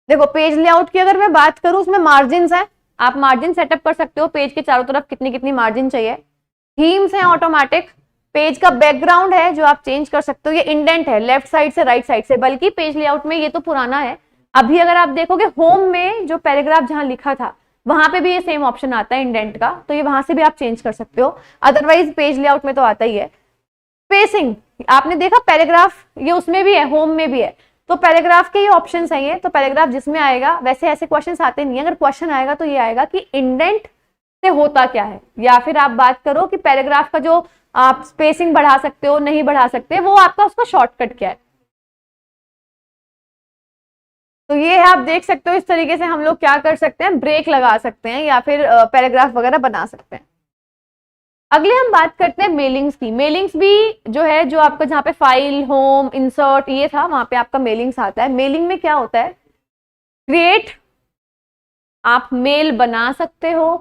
देखो पेज लेआउट की अगर मैं बात करूं, उसमें मार्जिन है, आप मार्जिन सेटअप कर सकते हो, पेज के चारों तरफ कितनी कितनी मार्जिन चाहिए। थीम्स है ऑटोमेटिक, पेज का बैकग्राउंड है जो आप चेंज कर सकते हो, ये इंडेंट है लेफ्ट साइड से राइट साइड से, बल्कि पेज लेआउट में ये तो पुराना है। अभी अगर आप देखोगे होम में जो पैराग्राफ जहां लिखा था वहां पे भी ये सेम ऑप्शन आता है इंडेंट का, तो ये वहां से भी आप चेंज कर सकते हो, अदरवाइज पेज लेआउट में तो आता ही है। स्पेसिंग आपने देखा पैराग्राफ ये उसमें भी है, होम में भी है, तो पैराग्राफ के ये ऑप्शंस हैं ये, तो पैराग्राफ जिसमें आएगा, वैसे ऐसे क्वेश्चंस आते नहीं है, अगर क्वेश्चन आएगा तो ये आएगा कि इंडेंट से होता क्या है, या फिर आप बात करो कि पैराग्राफ का जो आप स्पेसिंग बढ़ा सकते हो नहीं बढ़ा सकते, वो आपका उसका शॉर्टकट क्या है। तो ये आप देख सकते हो, इस तरीके से हम लोग क्या कर सकते हैं, ब्रेक लगा सकते हैं या फिर पैराग्राफ वगैरह बना सकते हैं। अगले हम बात करते हैं मेलिंग्स की। मेलिंग्स भी जो है, जो आपका जहाँ पे फाइल, होम, इंसर्ट ये था, वहां पे आपका मेलिंग्स आता है। मेलिंग में क्या होता है, क्रिएट, आप मेल बना सकते हो,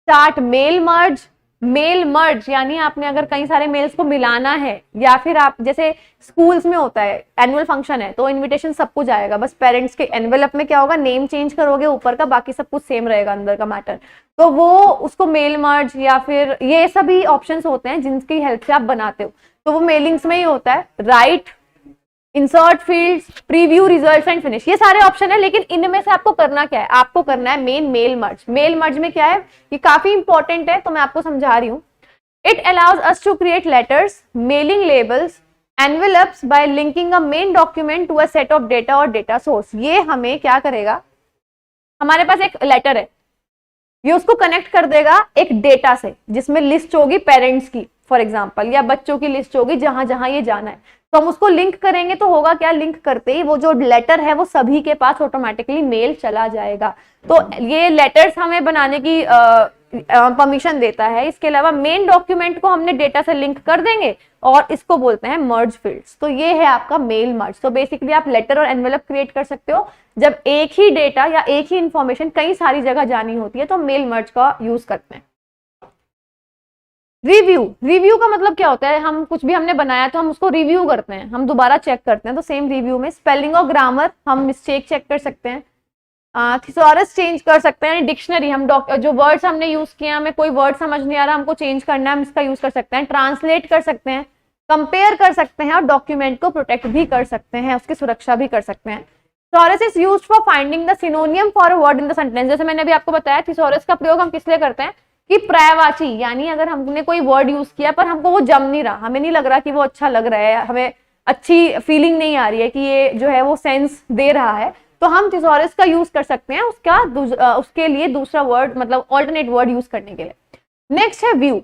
start mail merge. Mail merge यानी आपने अगर कई सारे मेल्स को मिलाना है, या फिर आप जैसे स्कूल्स में होता है एनुअल फंक्शन है तो इनविटेशन सबको जाएगा, बस पेरेंट्स के एनवेलप में क्या होगा, नेम चेंज करोगे ऊपर का, बाकी सब कुछ सेम रहेगा अंदर का मैटर, तो वो उसको मेल मर्ज या फिर ये सभी ऑप्शंस होते हैं जिनकी हेल्प से आप बनाते हो, तो वो मेलिंग्स में ही होता है। Right, insert fields, preview, results and finish, ये सारे ऑप्शन है, लेकिन इनमें से आपको करना क्या है, आपको करना है main mail merge. Mail merge में क्या है, ये काफी इंपॉर्टेंट है तो मैं आपको समझा रही हूँ। It allows us to create letters, mailing labels, envelopes by linking a main document to a set of data और डेटा सोर्स। ये हमें क्या करेगा, हमारे पास एक लेटर है, ये उसको कनेक्ट कर देगा एक डेटा से जिसमें लिस्ट होगी पेरेंट्स की फॉर एग्जांपल, या बच्चों की लिस्ट होगी जहां जहां ये जाना है, तो हम उसको लिंक करेंगे तो होगा क्या, लिंक करते ही वो जो लेटर है वो सभी के पास ऑटोमेटिकली मेल चला जाएगा। तो ये लेटर्स हमें बनाने की परमिशन देता है। इसके अलावा मेन डॉक्यूमेंट को हमने डेटा से लिंक कर देंगे और इसको बोलते हैं मर्ज फील्ड्स। तो ये है आपका मेल मर्ज। तो बेसिकली आप लेटर और एनवेलप क्रिएट कर सकते हो जब एक ही डेटा या एक ही इंफॉर्मेशन कई सारी जगह जानी होती है, तो मेल मर्ज का यूज करते हैं। रिव्यू का मतलब क्या होता है, हम कुछ भी हमने बनाया तो हम उसको रिव्यू करते हैं, हम दोबारा चेक करते हैं। तो सेम रिव्यू में स्पेलिंग और ग्रामर, हम मिस्टेक चेक कर सकते हैं, थिसॉरस चेंज कर सकते हैं, डिक्शनरी हम जो वर्ड्स हमने यूज किए, हमें कोई वर्ड समझ नहीं आ रहा, हमको चेंज करना है, हम इसका यूज कर सकते हैं, ट्रांसलेट कर सकते हैं, कंपेयर कर सकते हैं और डॉक्यूमेंट को प्रोटेक्ट भी कर सकते हैं, उसकी सुरक्षा भी कर सकते हैं। Thesaurus is used for finding the सिनोनियम for a word in the sentence. जैसे मैंने अभी आपको बताया, थिसॉरस का प्रयोग हम किस लिए करते हैं कि पर्यायवाची, यानी अगर हमने कोई वर्ड यूज किया पर हमको वो जम नहीं रहा, हमें नहीं लग रहा कि वो अच्छा लग रहा है, हमें अच्छी फीलिंग नहीं आ रही है कि ये जो है वो सेंस दे रहा है, तो हम थिसॉरस का यूज कर सकते हैं उसके लिए दूसरा वर्ड, मतलब ऑल्टरनेट वर्ड यूज करने के लिए। नेक्स्ट है व्यू।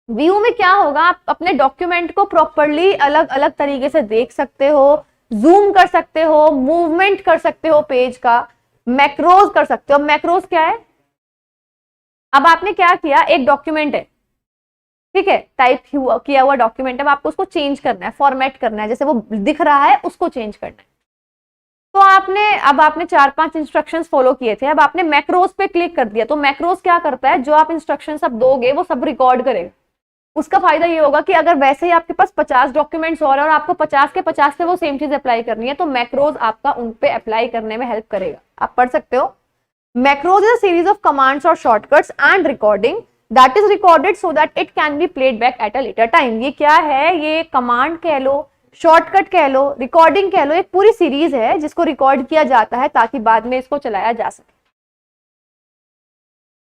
व्यू में क्या होगा, आप अपने डॉक्यूमेंट को प्रॉपरली अलग अलग तरीके से देख सकते हो, जूम कर सकते हो, मूवमेंट कर सकते हो पेज का, मैक्रोज कर सकते हो। मैक्रोज क्या है, अब आपने क्या किया, एक डॉक्यूमेंट है, ठीक है, टाइप किया हुआ डॉक्यूमेंट है, अब आपको उसको चेंज करना है, फॉर्मेट करना है, जैसे वो दिख रहा है उसको चेंज करना है। तो आपने 4-5 इंस्ट्रक्शंस फॉलो किए थे, अब आपने मैक्रोज पे क्लिक कर दिया। तो मैक्रोज क्या करता है, जो आप इंस्ट्रक्शंस अब दोगे वो सब रिकॉर्ड करेगा। उसका फायदा ये होगा कि अगर वैसे ही आपके पास 50 डॉक्यूमेंट्स और आपको 50 के 50 पे वो सेम चीज अप्लाई करनी है, तो मैक्रोज आपका उन पे अप्लाई करने में हेल्प करेगा। आप पढ़ सकते हो, macros is a series of commands और shortcuts and recording that is recorded so that it can be played back at a later time. ये क्या है, ये कमांड कह लो, शॉर्टकट कह लो, रिकॉर्डिंग कह लो, एक पूरी सीरीज है जिसको रिकॉर्ड किया जाता है ताकि बाद में इसको चलाया जा सके।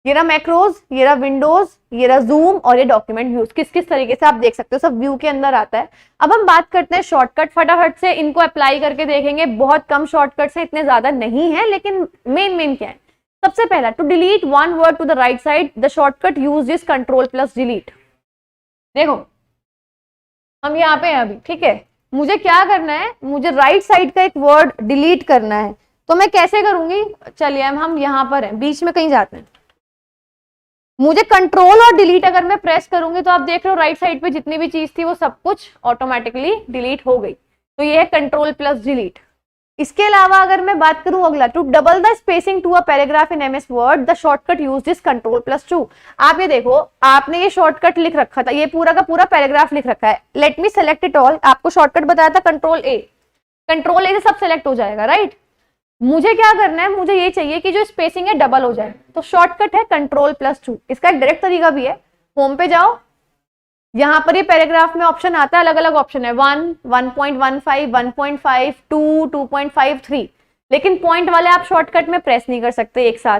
ये रहा मैक्रोज, ये रहा विंडोज, ये रहा जूम और ये डॉक्यूमेंट व्यूज। किस किस तरीके से आप देख सकते हो, सब व्यू के अंदर आता है। अब हम बात करते हैं शॉर्टकट, फटाफट से इनको अप्लाई करके देखेंगे। बहुत कम शॉर्टकट्स हैं, इतने ज्यादा नहीं है, लेकिन मेन क्या है। सबसे पहला, to delete one word to the right side the shortcut use is Ctrl+Delete। देखो हम यहाँ पे हैं अभी, ठीक है, मुझे क्या करना है, मुझे राइट साइड का एक वर्ड डिलीट करना है, तो मैं कैसे करूंगी, चलिए हम यहाँ पर हैं, बीच में कहीं जाते हैं। मुझे कंट्रोल और डिलीट अगर मैं प्रेस करूंगी तो आप देख रहे हो राइट साइड पे जितनी भी चीज थी वो सब कुछ ऑटोमेटिकली डिलीट हो गई। तो ये है Ctrl+Delete। इसके अलावा अगर मैं बात करूं अगला, to double the spacing to a paragraph in MS Word the shortcut used is Ctrl+2। आप ये देखो, आपने ये शॉर्टकट लिख रखा था, ये पूरा का पूरा पैराग्राफ लिख रखा है, let me select it all. आपको शॉर्टकट बताया था Ctrl+A, Ctrl+A से सब सेलेक्ट हो जाएगा, राइट। मुझे क्या करना है, मुझे ये चाहिए कि जो स्पेसिंग है डबल हो जाए, तो शॉर्टकट है Ctrl+2। इसका एक डायरेक्ट तरीका भी है, होम पे जाओ, यहां पर ये पैराग्राफ में ऑप्शन आता है, अलग अलग ऑप्शन है, 1, 1.15, 1.5, 2, 2.53, लेकिन पॉइंट वाले आप शॉर्टकट में प्रेस नहीं कर सकते एक साथ।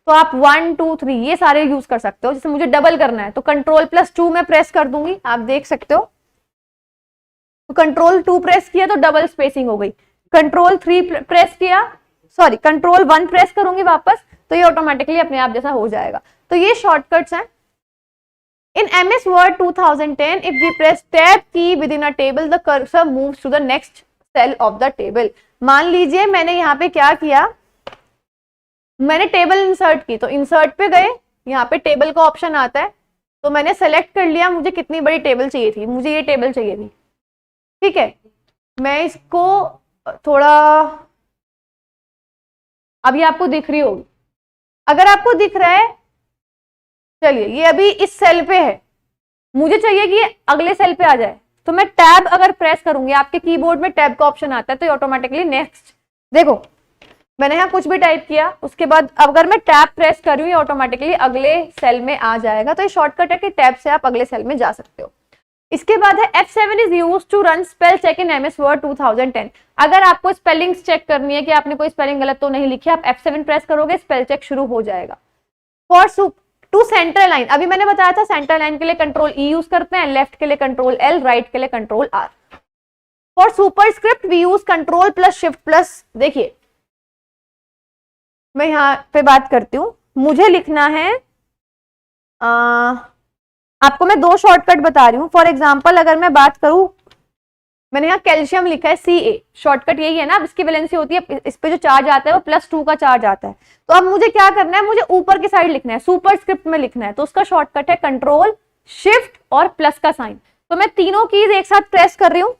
तो आप 1, 2, 3 ये सारे यूज कर सकते हो। जैसे मुझे डबल करना है तो Ctrl+2 में प्रेस कर दूंगी, आप देख सकते हो। तो Ctrl+2 प्रेस किया तो डबल स्पेसिंग हो गई, Ctrl+3 प्रेस किया, सॉरी Ctrl+1 प्रेस करूंगी वापस, तो ये ऑटोमेटिकली अपने आप जैसा हो जाएगा। तो ये शॉर्टकट्स हैं। In MS Word 2010, if we press Tab key within a table, the cursor moves to the next cell of the table। मान लीजिए मैंने यहाँ पे क्या किया, मैंने टेबल इंसर्ट की, तो इंसर्ट पे गए, यहाँ पे टेबल का ऑप्शन आता है, तो मैंने सेलेक्ट कर लिया मुझे कितनी बड़ी टेबल चाहिए थी, मुझे ये टेबल चाहिए थी, ठीक है। मैं इसको थोड़ा, अभी आपको दिख रही होगी, अगर आपको दिख रहा है, चलिए ये अभी इस सेल पे है, मुझे चाहिए कि ये अगले सेल पे आ जाए, तो मैं टैब अगर प्रेस करूंगी, आपके कीबोर्ड में टैब का ऑप्शन आता है, तो ऑटोमेटिकली नेक्स्ट, देखो मैंने यहाँ कुछ भी टाइप किया, उसके बाद अगर मैं टैब प्रेस कर रही हूँ ऑटोमेटिकली अगले सेल में आ जाएगा। तो ये शॉर्टकट है कि टैब से आप अगले सेल में जा सकते हो। इसके बाद है F7 is used to run spell check in MS Word 2010। अगर आपको स्पेलिंग्स चेक करनी है कि आपने कोई स्पेलिंग गलत तो नहीं लिखी, आप F7 प्रेस करोगे, स्पेल चेक शुरू हो जाएगा। फॉर टू सेंटर लाइन, अभी मैंने बताया था सेंटर लाइन के लिए Ctrl+E यूज करते हैं, लेफ्ट के लिए Ctrl+L, राइट के लिए Ctrl+R। For superscript we use Ctrl+Shift+। देखिए मैं यहाँ पे बात करती हूँ, मुझे लिखना है, आपको मैं 2 शॉर्टकट बता रही हूँ। फॉर एग्जाम्पल अगर मैं बात करूँ मैंने यहाँ कैल्शियम लिखा है Ca, शॉर्टकट यही है ना। अब इसकी वैलेंसी होती है, इस पे जो चार्ज आता है वो +2 का चार्ज आता है। तो अब मुझे क्या करना है, मुझे ऊपर की साइड लिखना है, सुपरस्क्रिप्ट में लिखना है। तो उसका शॉर्टकट है कंट्रोल शिफ्ट और प्लस का साइन। तो मैं तीनों कीज एक साथ प्रेस कर रही हूँ,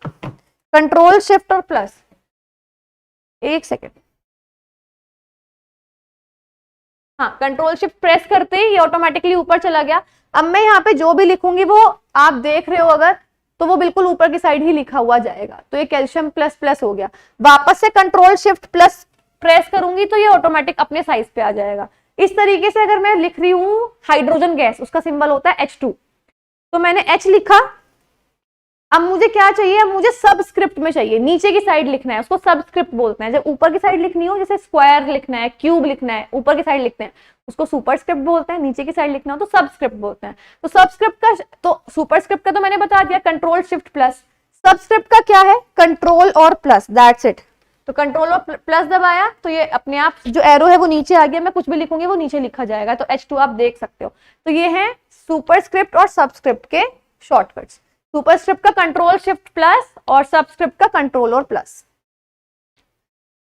कंट्रोल शिफ्ट और प्लस। एक सेकेंड, हाँ, कंट्रोल शिफ्ट प्रेस करते ही ये ऑटोमेटिकली ऊपर चला गया। अब मैं यहाँ पे जो भी लिखूंगी वो आप देख रहे हो अगर, तो वो बिल्कुल ऊपर की साइड ही लिखा हुआ जाएगा। तो ये कैल्शियम प्लस प्लस हो गया। वापस से कंट्रोल शिफ्ट प्लस प्रेस करूंगी तो ये ऑटोमेटिक अपने साइज पे आ जाएगा। इस तरीके से अगर मैं लिख रही हूँ हाइड्रोजन गैस, उसका सिंबल होता है H2, तो मैंने H लिखा। अब मुझे क्या चाहिए, अब मुझे सबस्क्रिप्ट में चाहिए, नीचे की साइड लिखना है, उसको सबस्क्रिप्ट बोलते हैं। जब ऊपर की साइड लिखनी हो, जैसे स्क्वायर लिखना है, क्यूब लिखना है, ऊपर की साइड लिखते हैं, उसको सुपरस्क्रिप्ट बोलते हैं। नीचे की साइड लिखना हो तो सबस्क्रिप्ट बोलते हैं। तो सबस्क्रिप्ट का, तो सुपरस्क्रिप्ट का तो मैंने बता दिया, कंट्रोल शिफ्ट प्लस। सबस्क्रिप्ट का क्या है, कंट्रोल और प्लस, दैट्स इट। तो कंट्रोल और प्लस दबाया तो ये अपने आप जो एरो है वो नीचे आ गया। मैं कुछ भी लिखूंगी वो नीचे लिखा जाएगा। तो H2 आप देख सकते हो। तो ये है सुपरस्क्रिप्ट और सबस्क्रिप्ट के शॉर्टकट्स। सुपरस्क्रिप्ट का कंट्रोल शिफ्ट प्लस और सबस्क्रिप्ट का कंट्रोल और प्लस।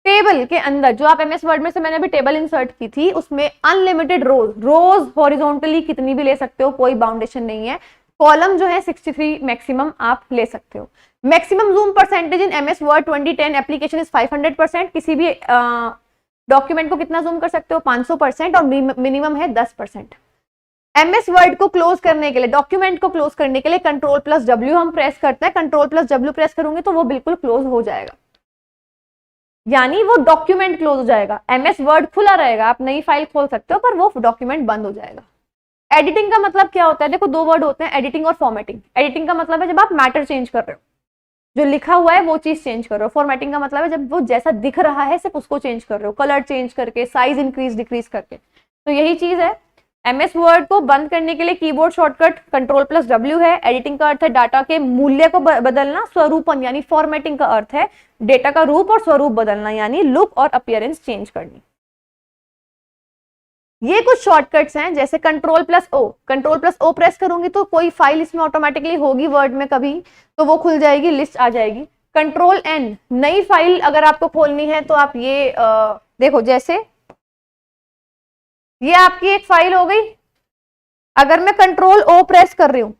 टेबल के अंदर जो आप MS वर्ड में से मैंने अभी टेबल इंसर्ट की थी, उसमें अनलिमिटेड रोज हॉरिजॉन्टली कितनी भी ले सकते हो, कोई बाउंडेशन नहीं है। कॉलम जो है 63 मैक्सिमम आप ले सकते हो। Maximum zoom percentage in MS word 2010 application is 500%। किसी भी डॉक्यूमेंट को कितना जूम कर सकते हो, 500%, और मिनिमम है 10%। MS वर्ड को क्लोज करने के लिए, डॉक्यूमेंट को क्लोज करने के लिए कंट्रोल+W हम प्रेस करते हैं। कंट्रोल+W प्रेस करूंगे तो वो बिल्कुल क्लोज हो जाएगा, यानी वो डॉक्यूमेंट क्लोज हो जाएगा। MS वर्ड खुला रहेगा, आप नई फाइल खोल सकते हो, पर वो डॉक्यूमेंट बंद हो जाएगा। एडिटिंग का मतलब क्या होता है, देखो दो वर्ड होते हैं, एडिटिंग और फॉर्मेटिंग। एडिटिंग का मतलब है जब आप मैटर चेंज कर रहे हो, जो लिखा हुआ है वो चीज चेंज कर रहे हो। फॉर्मेटिंग का मतलब है जब वो जैसा दिख रहा है सिर्फ उसको चेंज कर रहे हो, कलर चेंज करके, साइज इंक्रीज डिक्रीज करके। तो यही चीज है। MS वर्ड को बंद करने के लिए कीबोर्ड शॉर्टकट कंट्रोल+W है। एडिटिंग का अर्थ है डाटा के मूल्य को बदलना, स्वरूपन यानी फॉर्मेटिंग का अर्थ है डेटा का रूप और स्वरूप बदलना, यानी लुक और अपीयरेंस चेंज करनी। ये कुछ शॉर्टकट्स हैं, जैसे कंट्रोल+O। कंट्रोल+O प्रेस करूंगी तो कोई फाइल इसमें ऑटोमेटिकली होगी वर्ड में कभी, तो वो खुल जाएगी, लिस्ट आ जाएगी। कंट्रोल+N, नई फाइल अगर आपको खोलनी है तो आप ये देखो, जैसे ये आपकी एक फाइल हो गई। अगर मैं कंट्रोल+O प्रेस कर रही हूं,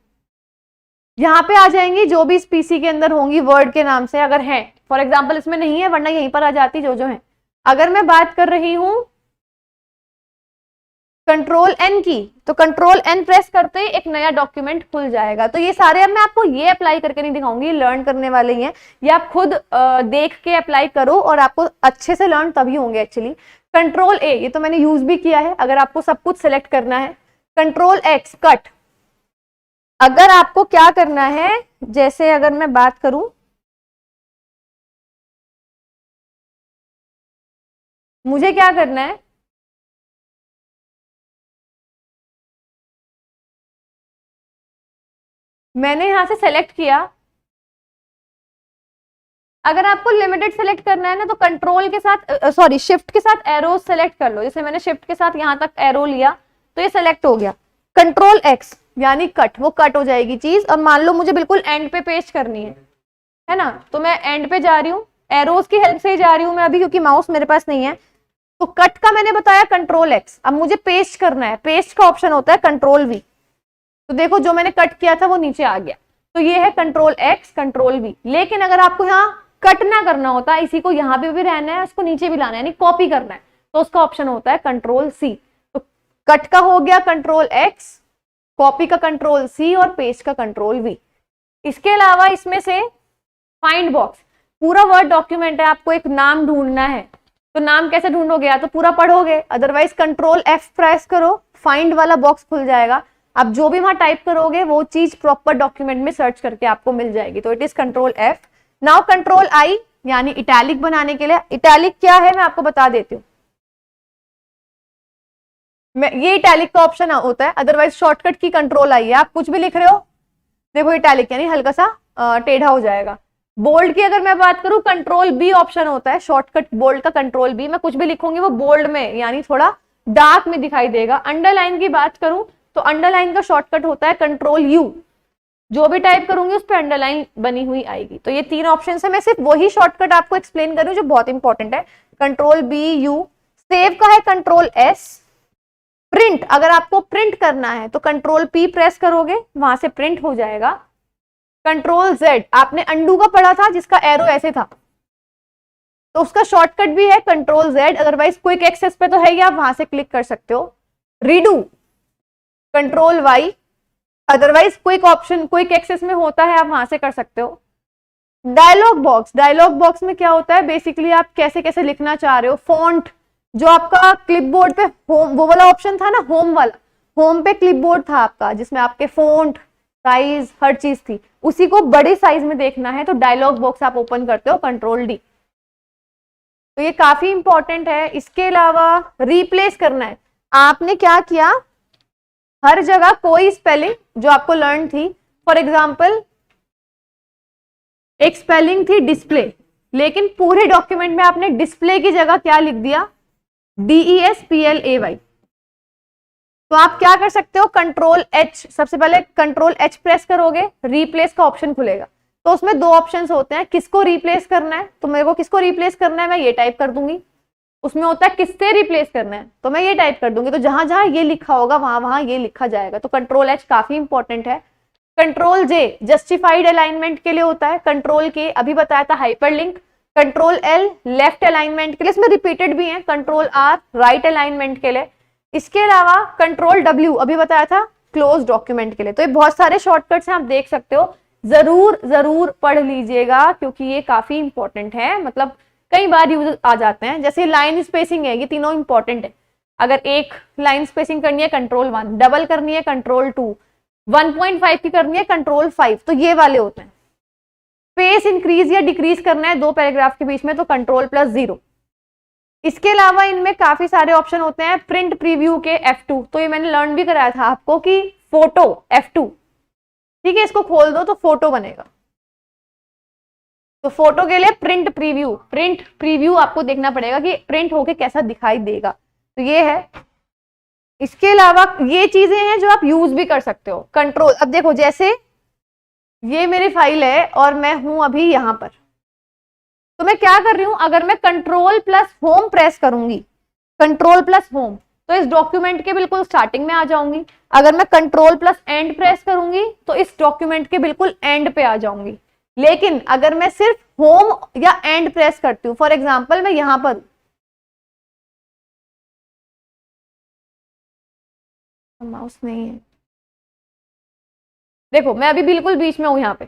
यहां पे आ जाएंगी जो भी इस पीसी के अंदर होंगी वर्ड के नाम से, अगर है। फॉर एग्जांपल इसमें नहीं है, वरना यहीं पर आ जाती जो है। अगर मैं बात कर रही हूं कंट्रोल+N की, तो कंट्रोल+N प्रेस करते ही एक नया डॉक्यूमेंट खुल जाएगा। तो ये सारे अब मैं आपको ये अप्लाई करके नहीं दिखाऊंगी, लर्न करने वाले ही हैं, ये आप खुद देख के अप्लाई करो और आपको अच्छे से लर्न तभी होंगे एक्चुअली। कंट्रोल+A, ये तो मैंने यूज भी किया है, अगर आपको सब कुछ सिलेक्ट करना है। कंट्रोल+X कट, अगर आपको क्या करना है, जैसे अगर मैं बात करूं, मुझे क्या करना है, मैंने यहां से सेलेक्ट किया। अगर आपको लिमिटेड सेलेक्ट करना है ना, तो कंट्रोल के साथ सॉरी शिफ्ट के साथ एरो सेलेक्ट कर लो। जैसे मैंने शिफ्ट के साथ यहां तक एरो लिया तो ये सेलेक्ट हो गया। कंट्रोल+X यानी कट, वो कट हो जाएगी चीज। और मान लो मुझे बिल्कुल एंड पे पेस्ट करनी है ना, तो मैं एंड पे जा रही हूँ, एरोज की हेल्प से ही जा रही हूँ मैं अभी, क्योंकि माउस मेरे पास नहीं है। तो कट का मैंने बताया कंट्रोल+X। अब मुझे पेस्ट करना है, पेस्ट का ऑप्शन होता है कंट्रोल+V। तो देखो जो मैंने कट किया था वो नीचे आ गया। तो ये है कंट्रोल+X कंट्रोल+V। लेकिन अगर आपको यहाँ कट ना करना होता, इसी को यहाँ पे भी रहना है, उसको नीचे भी लाना है, यानी कॉपी करना है, तो उसका ऑप्शन होता है कंट्रोल+C। तो कट का हो गया कंट्रोल+X, कॉपी का कंट्रोल+C और पेस्ट का कंट्रोल+V। इसके अलावा इसमें से फाइंड बॉक्स, पूरा वर्ड डॉक्यूमेंट है, आपको एक नाम ढूंढना है, तो नाम कैसे ढूंढोगे, या तो पूरा पढ़ोगे, अदरवाइज कंट्रोल+F प्रेस करो, फाइंड वाला बॉक्स खुल जाएगा। आप जो भी वहां टाइप करोगे वो चीज प्रॉपर डॉक्यूमेंट में सर्च करके आपको मिल जाएगी। तो इट इज कंट्रोल+F। नाउ कंट्रोल+I यानी इटैलिक बनाने के लिए। इटैलिक क्या है मैं आपको बता देती हूँ, ये इटैलिक का ऑप्शन होता है, अदरवाइज शॉर्टकट की कंट्रोल+I है। आप कुछ भी लिख रहे हो, देखो इटैलिक यानी हल्का सा टेढ़ा हो जाएगा। बोल्ड की अगर मैं बात करूं, कंट्रोल+B ऑप्शन होता है, शॉर्टकट बोल्ड का कंट्रोल+B। मैं कुछ भी लिखूंगी वो बोल्ड में यानी थोड़ा डार्क में दिखाई देगा। अंडरलाइन की बात करूं तो अंडरलाइन का शॉर्टकट होता है कंट्रोल+U। जो भी टाइप करूंगी उस पर अंडरलाइन बनी हुई आएगी। तो ये 3 ऑप्शन है, मैं सिर्फ वही शॉर्टकट आपको एक्सप्लेन कर रही हूँ जो बहुत इंपॉर्टेंट है। कंट्रोल बी यू, सेव का है कंट्रोल एस, प्रिंट अगर आपको प्रिंट करना है तो कंट्रोल पी प्रेस करोगे, वहां से प्रिंट हो जाएगा। कंट्रोल जेड, आपने अंडू का पढ़ा था जिसका एरो ऐसे था, तो उसका शॉर्टकट भी है control Z, otherwise quick access पे तो है ही, आप वहां से क्लिक कर सकते हो। Redo control Y, otherwise quick option quick access में होता है, आप वहां से कर सकते हो। डायलॉग बॉक्स, डायलॉग बॉक्स में क्या होता है, बेसिकली आप कैसे कैसे लिखना चाह रहे हो, फॉन्ट जो आपका क्लिपबोर्ड पे होम वो वाला ऑप्शन था ना, होम वाला, होम पे क्लिपबोर्ड था आपका जिसमें आपके फॉन्ट साइज हर चीज थी, उसी को बड़े साइज में देखना है तो डायलॉग बॉक्स आप ओपन करते हो कंट्रोल डी। तो ये काफी इंपॉर्टेंट है। इसके अलावा रिप्लेस करना है, आपने क्या किया, हर जगह कोई स्पेलिंग जो आपको लर्न थी, फॉर एग्जाम्पल एक स्पेलिंग थी डिस्प्ले, लेकिन पूरे डॉक्यूमेंट में आपने डिस्प्ले की जगह क्या लिख दिया, DESPLAY। तो आप क्या कर सकते हो, कंट्रोल एच, सबसे पहले कंट्रोल एच प्रेस करोगे, रिप्लेस का ऑप्शन खुलेगा। तो उसमें 2 ऑप्शंस होते हैं, किसको रिप्लेस करना है, तो मेरे को किसको रिप्लेस करना है मैं ये टाइप कर दूंगी। उसमें होता है किससे रिप्लेस करना है, तो मैं ये टाइप कर दूंगी, तो जहां जहां ये लिखा होगा वहां वहां ये लिखा जाएगा। तो कंट्रोल एच काफी इंपॉर्टेंट है। कंट्रोल जे जस्टिफाइड अलाइनमेंट के लिए होता है, कंट्रोल के अभी बताया था hyperlink, control L left alignment के लिए, इसमें रिपीटेड भी है, कंट्रोल आर राइट अलाइनमेंट के लिए। इसके अलावा कंट्रोल डब्ल्यू अभी बताया था क्लोज डॉक्यूमेंट के लिए। तो ये बहुत सारे शॉर्टकट्स हैं, आप देख सकते हो, जरूर जरूर पढ़ लीजिएगा क्योंकि ये काफी इंपॉर्टेंट है, मतलब कई बार यूज आ जाते हैं। जैसे लाइन स्पेसिंग है, ये तीनों इंपॉर्टेंट है। अगर एक लाइन स्पेसिंग करनी है कंट्रोल 1, डबल करनी है कंट्रोल 2, 1.5 की करनी है कंट्रोल 5, तो ये वाले होते हैं। स्पेस इंक्रीज या डिक्रीज करना है 2 पैराग्राफ के बीच में तो कंट्रोल+0। इसके अलावा इनमें काफी सारे ऑप्शन होते हैं, प्रिंट प्रीव्यू के F2, तो ये मैंने लर्न भी कराया था आपको कि फोटो F2, ठीक है, इसको खोल दो तो फोटो बनेगा। तो फोटो के लिए प्रिंट प्रीव्यू आपको देखना पड़ेगा कि प्रिंट होके कैसा दिखाई देगा, तो ये है। इसके अलावा ये चीजें हैं जो आप यूज भी कर सकते हो। कंट्रोल, अब देखो जैसे ये मेरी फाइल है और मैं हूं अभी यहां पर, तो मैं क्या कर रही हूं, अगर मैं कंट्रोल+होम प्रेस करूंगी, कंट्रोल+होम, तो इस डॉक्यूमेंट के बिल्कुल स्टार्टिंग में आ जाऊंगी। अगर मैं कंट्रोल+एंड प्रेस करूंगी तो इस डॉक्यूमेंट के बिल्कुल एंड पे आ जाऊंगी। लेकिन अगर मैं सिर्फ होम या एंड प्रेस करती हूँ, फॉर एग्जाम्पल मैं यहां पर, माउस नहीं है, देखो मैं अभी बिल्कुल बीच में हूं यहाँ पे,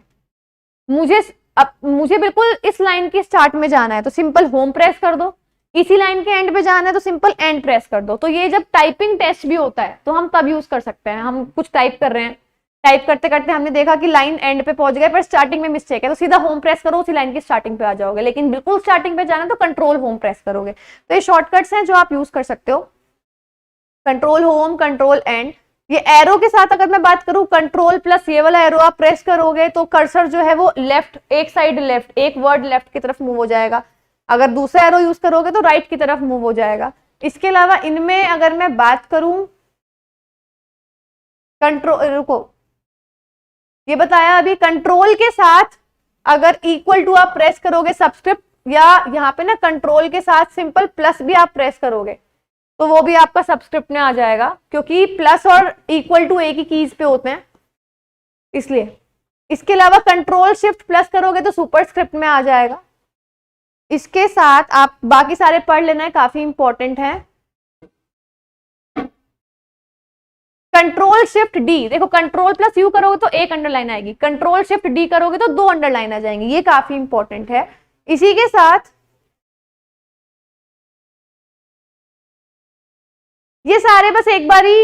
मुझे बिल्कुल इस लाइन की स्टार्ट में जाना है तो सिंपल होम प्रेस कर दो, इसी लाइन के एंड पे जाना है तो सिंपल एंड प्रेस कर दो। तो ये जब टाइपिंग टेस्ट भी होता है तो हम तब यूज कर सकते हैं, हम कुछ टाइप कर रहे हैं, टाइप करते करते हमने देखा कि लाइन एंड पे पहुंच गए पर स्टार्टिंग में मिस्टेक है, तो सीधा होम प्रेस करो, उसी लाइन की स्टार्टिंग पे आ जाओगे। लेकिन बिल्कुल स्टार्टिंग पे जाना तो कंट्रोल होम प्रेस करोगे। तो ये शॉर्टकट्स हैं जो आप यूज कर सकते हो, कंट्रोल होम, कंट्रोल एंड। ये एरो के साथ अगर मैं बात करूं, कंट्रोल+ ये वाला एरो आप प्रेस करोगे तो कर्सर जो है वो लेफ्ट, एक साइड लेफ्ट, एक वर्ड लेफ्ट की तरफ मूव हो जाएगा। अगर दूसरा एरो यूज करोगे तो राइट की तरफ मूव हो जाएगा। इसके अलावा इनमें अगर मैं बात करूं, कंट्रोल, रुको, ये बताया अभी, कंट्रोल के साथ अगर इक्वल टू आप प्रेस करोगे सबस्क्रिप्ट, या यहाँ पे ना कंट्रोल के साथ सिंपल प्लस भी आप प्रेस करोगे तो वो भी आपका सबस्क्रिप्ट में आ जाएगा, क्योंकि प्लस और इक्वल टू एक ही कीज पे होते हैं इसलिए। इसके अलावा कंट्रोल+Shift+ करोगे तो सुपरस्क्रिप्ट में आ जाएगा। इसके साथ आप बाकी सारे पढ़ लेना है, काफी इंपॉर्टेंट है। कंट्रोल+Shift+D, देखो कंट्रोल+U करोगे तो एक अंडरलाइन आएगी, कंट्रोल+Shift+D करोगे तो 2 अंडरलाइन आ जाएंगी, ये काफी इंपॉर्टेंट है। इसी के साथ ये सारे बस एक बारी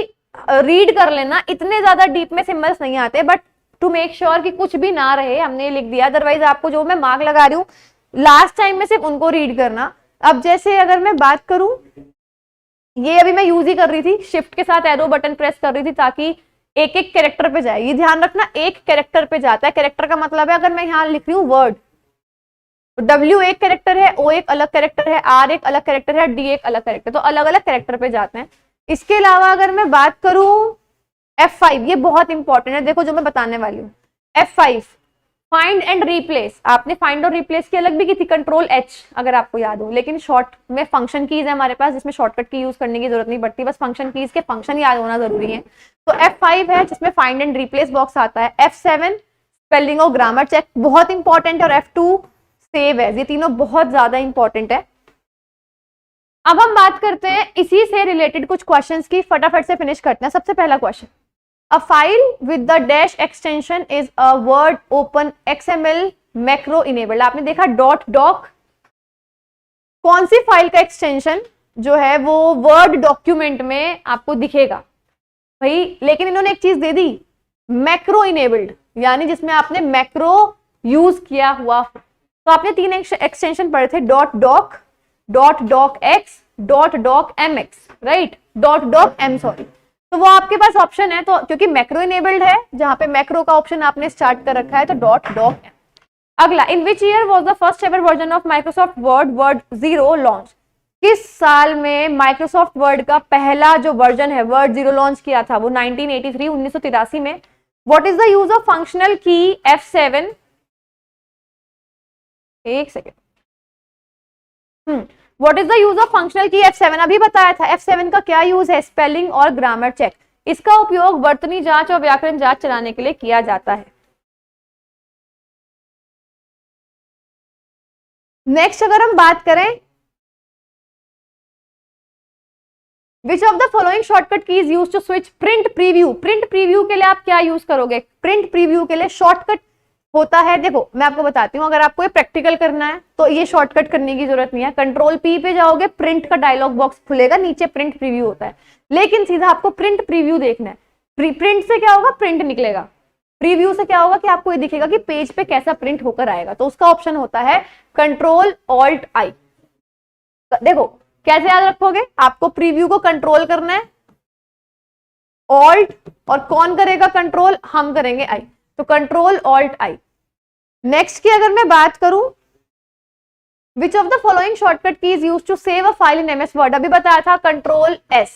रीड कर लेना, इतने ज्यादा डीप में सिंबल्स नहीं आते, बट टू मेक श्योर कि कुछ भी ना रहे हमने लिख दिया, अदरवाइज आपको जो मैं मार्क लगा रही हूँ लास्ट टाइम में सिर्फ उनको रीड करना। अब जैसे अगर मैं बात करूं, ये अभी मैं यूज ही कर रही थी, शिफ्ट के साथ एरो बटन प्रेस कर रही थी ताकि एक एक कैरेक्टर पे जाए। ये ध्यान रखना, एक कैरेक्टर पे जाता है। कैरेक्टर का मतलब है अगर मैं यहाँ लिख रही हूँ वर्ड, तो W एक कैरेक्टर है, O एक अलग कैरेक्टर है, R एक अलग कैरेक्टर है, D एक अलग कैरेक्टर, तो अलग अलग कैरेक्टर पे जाते हैं। इसके अलावा अगर मैं बात करूं F5, ये बहुत इंपॉर्टेंट है, देखो जो मैं बताने वाली हूँ, F5 फाइंड एंड रिप्लेस, आपने फाइंड और रिप्लेस की अलग भी की थी, कंट्रोल H अगर आपको याद हो, लेकिन शॉर्ट में फंक्शन कीज है हमारे पास जिसमें शॉर्टकट की यूज करने की जरूरत नहीं पड़ती, बस फंक्शन कीज के फंक्शन याद होना जरूरी है। तो F5 है जिसमें फाइंड एंड रिप्लेस बॉक्स आता है। F7 स्पेलिंग और ग्रामर चेक बहुत इंपॉर्टेंट है, और F2 सेव है। ये तीनों बहुत ज्यादा इंपॉर्टेंट है। अब हम बात करते हैं इसी से रिलेटेड कुछ क्वेश्चंस की, फटाफट से फिनिश करते हैं। सबसे पहला question, a file with the dash extension is a word open XML macro enabled. आपने देखा डॉट डॉक, कौन सी फाइल का एक्सटेंशन जो है वो वर्ड डॉक्यूमेंट में आपको दिखेगा भाई, लेकिन इन्होंने एक चीज दे दी, मैक्रो इनेबल्ड, यानी जिसमें आपने मैक्रो यूज किया हुआ। तो आपने 3 एक्सटेंशन पढ़े थे, dot doc, dot doc x, dot doc MX, right, dot doc M, sorry. तो वो आपके पास ऑप्शन है, तो क्योंकि मैक्रो इनेबल्ड है, जहां पे मैक्रो का ऑप्शन आपने स्टार्ट कर रखा है, तो डॉट डॉक M। अगला, in which year was the first ever version of Microsoft Word Word 0 launch. किस साल में माइक्रोसॉफ्ट वर्ड का पहला जो वर्जन है वर्ड 0 लॉन्च किया था? वो 1983, 1983 में। What is the use of functional की F7? एक second, what is the use of functional की F7? अभी बताया था F7 का क्या यूज है, स्पेलिंग और ग्रामर चेक। इसका उपयोग वर्तनी जांच और व्याकरण जांच चलाने के लिए किया जाता है। नेक्स्ट अगर हम बात करें, which of the following shortcut keys use to switch print preview. Print preview के लिए आप क्या यूज करोगे? प्रिंट प्रीव्यू के लिए शॉर्टकट होता है, देखो मैं आपको बताती हूँ, अगर आपको ये प्रैक्टिकल करना है तो ये शॉर्टकट करने की जरूरत नहीं है। कंट्रोल P पे जाओगे, प्रिंट का डायलॉग बॉक्स खुलेगा, नीचे प्रिंट प्रीव्यू होता है, लेकिन सीधा आपको प्रिंट प्रीव्यू देखना है। प्रिंट से क्या होगा? प्रिंट निकलेगा। प्रीव्यू से क्या होगा कि आपको ये दिखेगा कि पेज पे कैसा प्रिंट होकर आएगा, तो उसका ऑप्शन होता है कंट्रोल ऑल्ट आई। देखो कैसे याद रखोगे, आपको प्रीव्यू को कंट्रोल करना है, ऑल्ट, और कौन करेगा कंट्रोल? हम करेंगे आई, तो कंट्रोल ऑल्ट आई। नेक्स्ट की अगर मैं बात करूं, which of the following shortcut keys use to save a file in MS Word. अभी बताया था कंट्रोल S,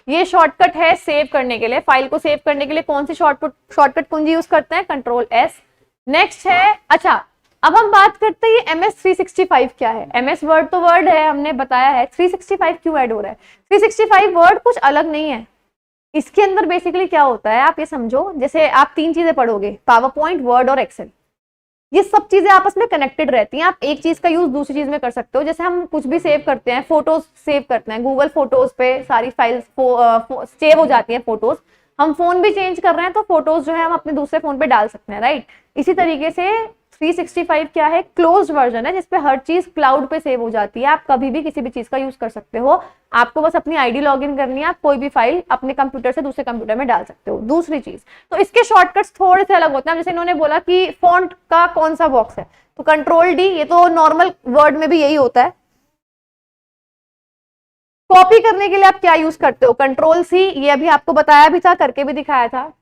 ये शॉर्टकट है सेव करने के लिए, फाइल को सेव करने के लिए कौन सी शॉर्टकट कुंजी यूज करते हैं? Control S। नेक्स्ट है, अच्छा अब हम बात करते हैं MS 365 क्या है। MS वर्ड तो वर्ड है, हमने बताया है, 365 क्यों ऐड हो रहा है? 365 वर्ड कुछ अलग नहीं है, इसके अंदर बेसिकली क्या होता है आप ये समझो, जैसे आप 3 चीजें पढ़ोगे, पावर पॉइंट, वर्ड और एक्सेल, ये सब चीजें आपस में कनेक्टेड रहती हैं। आप एक चीज का यूज दूसरी चीज में कर सकते हो। जैसे हम कुछ भी सेव करते हैं, फोटोज सेव करते हैं, गूगल फोटोज पे सारी फाइल्स सेव हो जाती हैं फोटोज। हम फोन भी चेंज कर रहे हैं तो फोटोज जो है हम अपने दूसरे फोन पे डाल सकते हैं, राइट। इसी तरीके से 365 क्या है? क्लोज्ड वर्जन है, जिसपे हर चीज क्लाउड पे सेव हो जाती है, आप कभी भी किसी भी चीज का यूज कर सकते हो। आपको बस अपनी आईडी लॉगिन करनी है, आप कोई भी फाइल अपने कंप्यूटर से दूसरे कंप्यूटर में डाल सकते हो। दूसरी चीज, तो इसके शॉर्टकट्स थोड़े से अलग होते हैं। जैसे इन्होंने बोला कि फॉन्ट का कौन सा बॉक्स है, तो कंट्रोल D, ये तो नॉर्मल वर्ड में भी यही होता है। कॉपी करने के लिए आप क्या यूज करते हो? कंट्रोल C, ये अभी आपको बताया भी था, करके भी दिखाया था।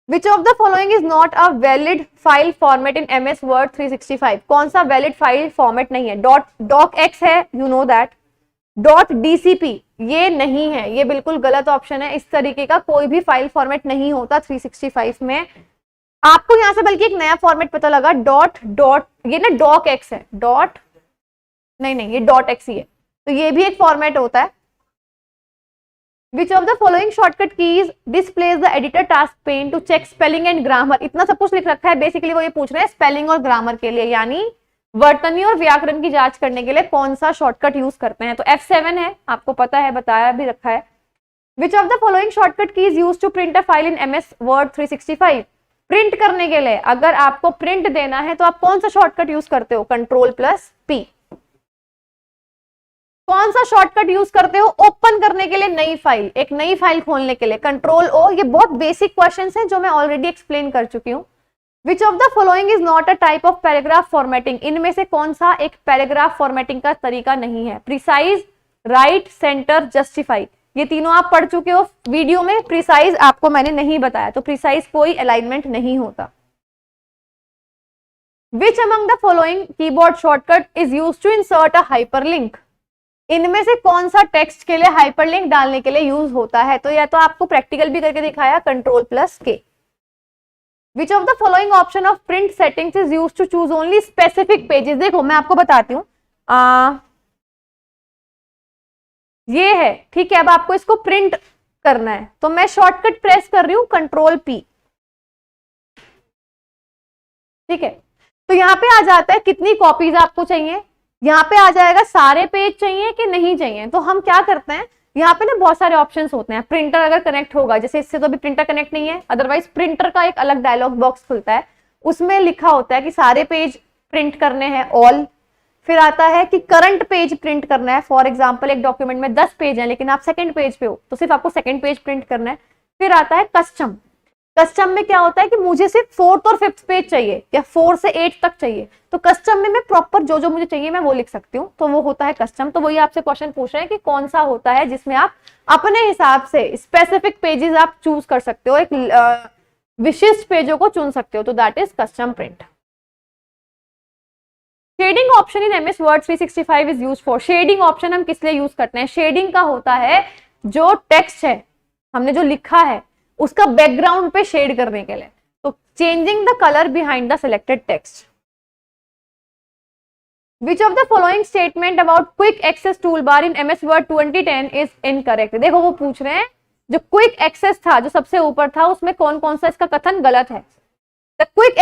Which of the following is not a valid file format in MS Word 365? कौन सा वैलिड फाइल फॉर्मेट नहीं है? डॉट डॉक एक्स है, you know that. Dot DCP ये नहीं है, ये बिल्कुल गलत ऑप्शन है। इस तरीके का कोई भी फाइल फॉर्मेट नहीं होता 365 में। आपको यहां से बल्कि एक नया फॉर्मेट पता लगा, डॉट डॉट, ये ना डॉक एक्स है, डॉट नहीं ये डॉट एक्स ही है, तो ये भी एक फॉर्मेट होता है। Which of the following shortcut keys displays the editor task pane to check spelling and grammar? इतना सब कुछ लिख रखा है, बेसिकली वो ये पूछ रहे हैं स्पेलिंग और ग्रामर के लिए, यानी वर्तनी और व्याकरण की जांच करने के लिए कौन सा शॉर्टकट यूज करते हैं? तो F7 है, आपको पता है, बताया भी रखा है। Which of the following shortcut keys used to print a file in MS Word 365? Print करने के लिए, अगर आपको प्रिंट देना है तो आप कौन सा शॉर्टकट यूज करते हो? Control plus P। कौन सा शॉर्टकट यूज करते हो ओपन करने के लिए? नई फाइल, एक नई फाइल खोलने के लिए कंट्रोल O। ये बहुत बेसिक क्वेश्चंस हैं जो मैं ऑलरेडी एक्सप्लेन कर चुकी हूँ। विच of the following is not a type of paragraph formatting? इनमें से कौन सा एक पैराग्राफ फॉर्मेटिंग का तरीका नहीं है? प्रिसाइज, राइट, सेंटर, जस्टिफाई, ये तीनों आप पढ़ चुके हो वीडियो में। प्रिसाइज आपको मैंने नहीं बताया, तो प्रिसाइज कोई अलाइनमेंट नहीं होता। Which among the following keyboard shortcut is used to insert a hyperlink? इनमें से कौन सा टेक्स्ट के लिए हाइपरलिंक डालने के लिए यूज होता है? तो या तो आपको प्रैक्टिकल भी करके दिखाया, control plus K। Which of the following option of print settings is use to choose only specific pages. देखो मैं आपको बताती हूँ, ये है, ठीक है। अब आपको इसको प्रिंट करना है तो मैं शॉर्टकट प्रेस कर रही हूं Ctrl+P, ठीक है। तो यहां पे आ जाता है कितनी कॉपीज आपको चाहिए, यहाँ पे आ जाएगा सारे पेज चाहिए कि नहीं चाहिए। तो हम क्या करते हैं, यहाँ पे ना बहुत सारे ऑप्शंस होते हैं। प्रिंटर अगर कनेक्ट होगा, जैसे इससे तो अभी प्रिंटर कनेक्ट नहीं है, अदरवाइज प्रिंटर का एक अलग डायलॉग बॉक्स खुलता है, उसमें लिखा होता है कि सारे पेज प्रिंट करने हैं, ऑल। फिर आता है कि करंट पेज प्रिंट करना है। फॉर एग्जाम्पल एक डॉक्यूमेंट में 10 पेज है लेकिन आप सेकंड पेज पे हो तो सिर्फ आपको सेकंड पेज प्रिंट करना है। फिर आता है कस्टम। कस्टम में क्या होता है कि मुझे सिर्फ 4th और 5th पेज चाहिए या 4 से 8 तक चाहिए, तो कस्टम में मैं प्रॉपर जो जो मुझे चाहिए मैं वो लिख सकती हूँ, तो वो होता है कस्टम। तो वही आपसे क्वेश्चन पूछ रहे हैं कि कौन सा होता है जिसमें आप अपने हिसाब से स्पेसिफिक पेजेस आप चूज कर सकते हो, एक विशिष्ट पेजों को चुन सकते हो, तो that is custom print. Shading option in MS Word 365 is use for. Shading option हम किस लिए यूज करते हैं, शेडिंग का होता है जो टेक्स्ट है हमने जो लिखा है उसका बैकग्राउंड पे शेड करने के लिए, तो changing the colour behind the selected text. Which of the following statement about quick access tool bar in MS Word 2010 is incorrect. देखो वो पूछ रहे हैं जो क्विक एक्सेस था जो सबसे ऊपर था उसमें कौन कौन सा इसका कथन गलत है। The quick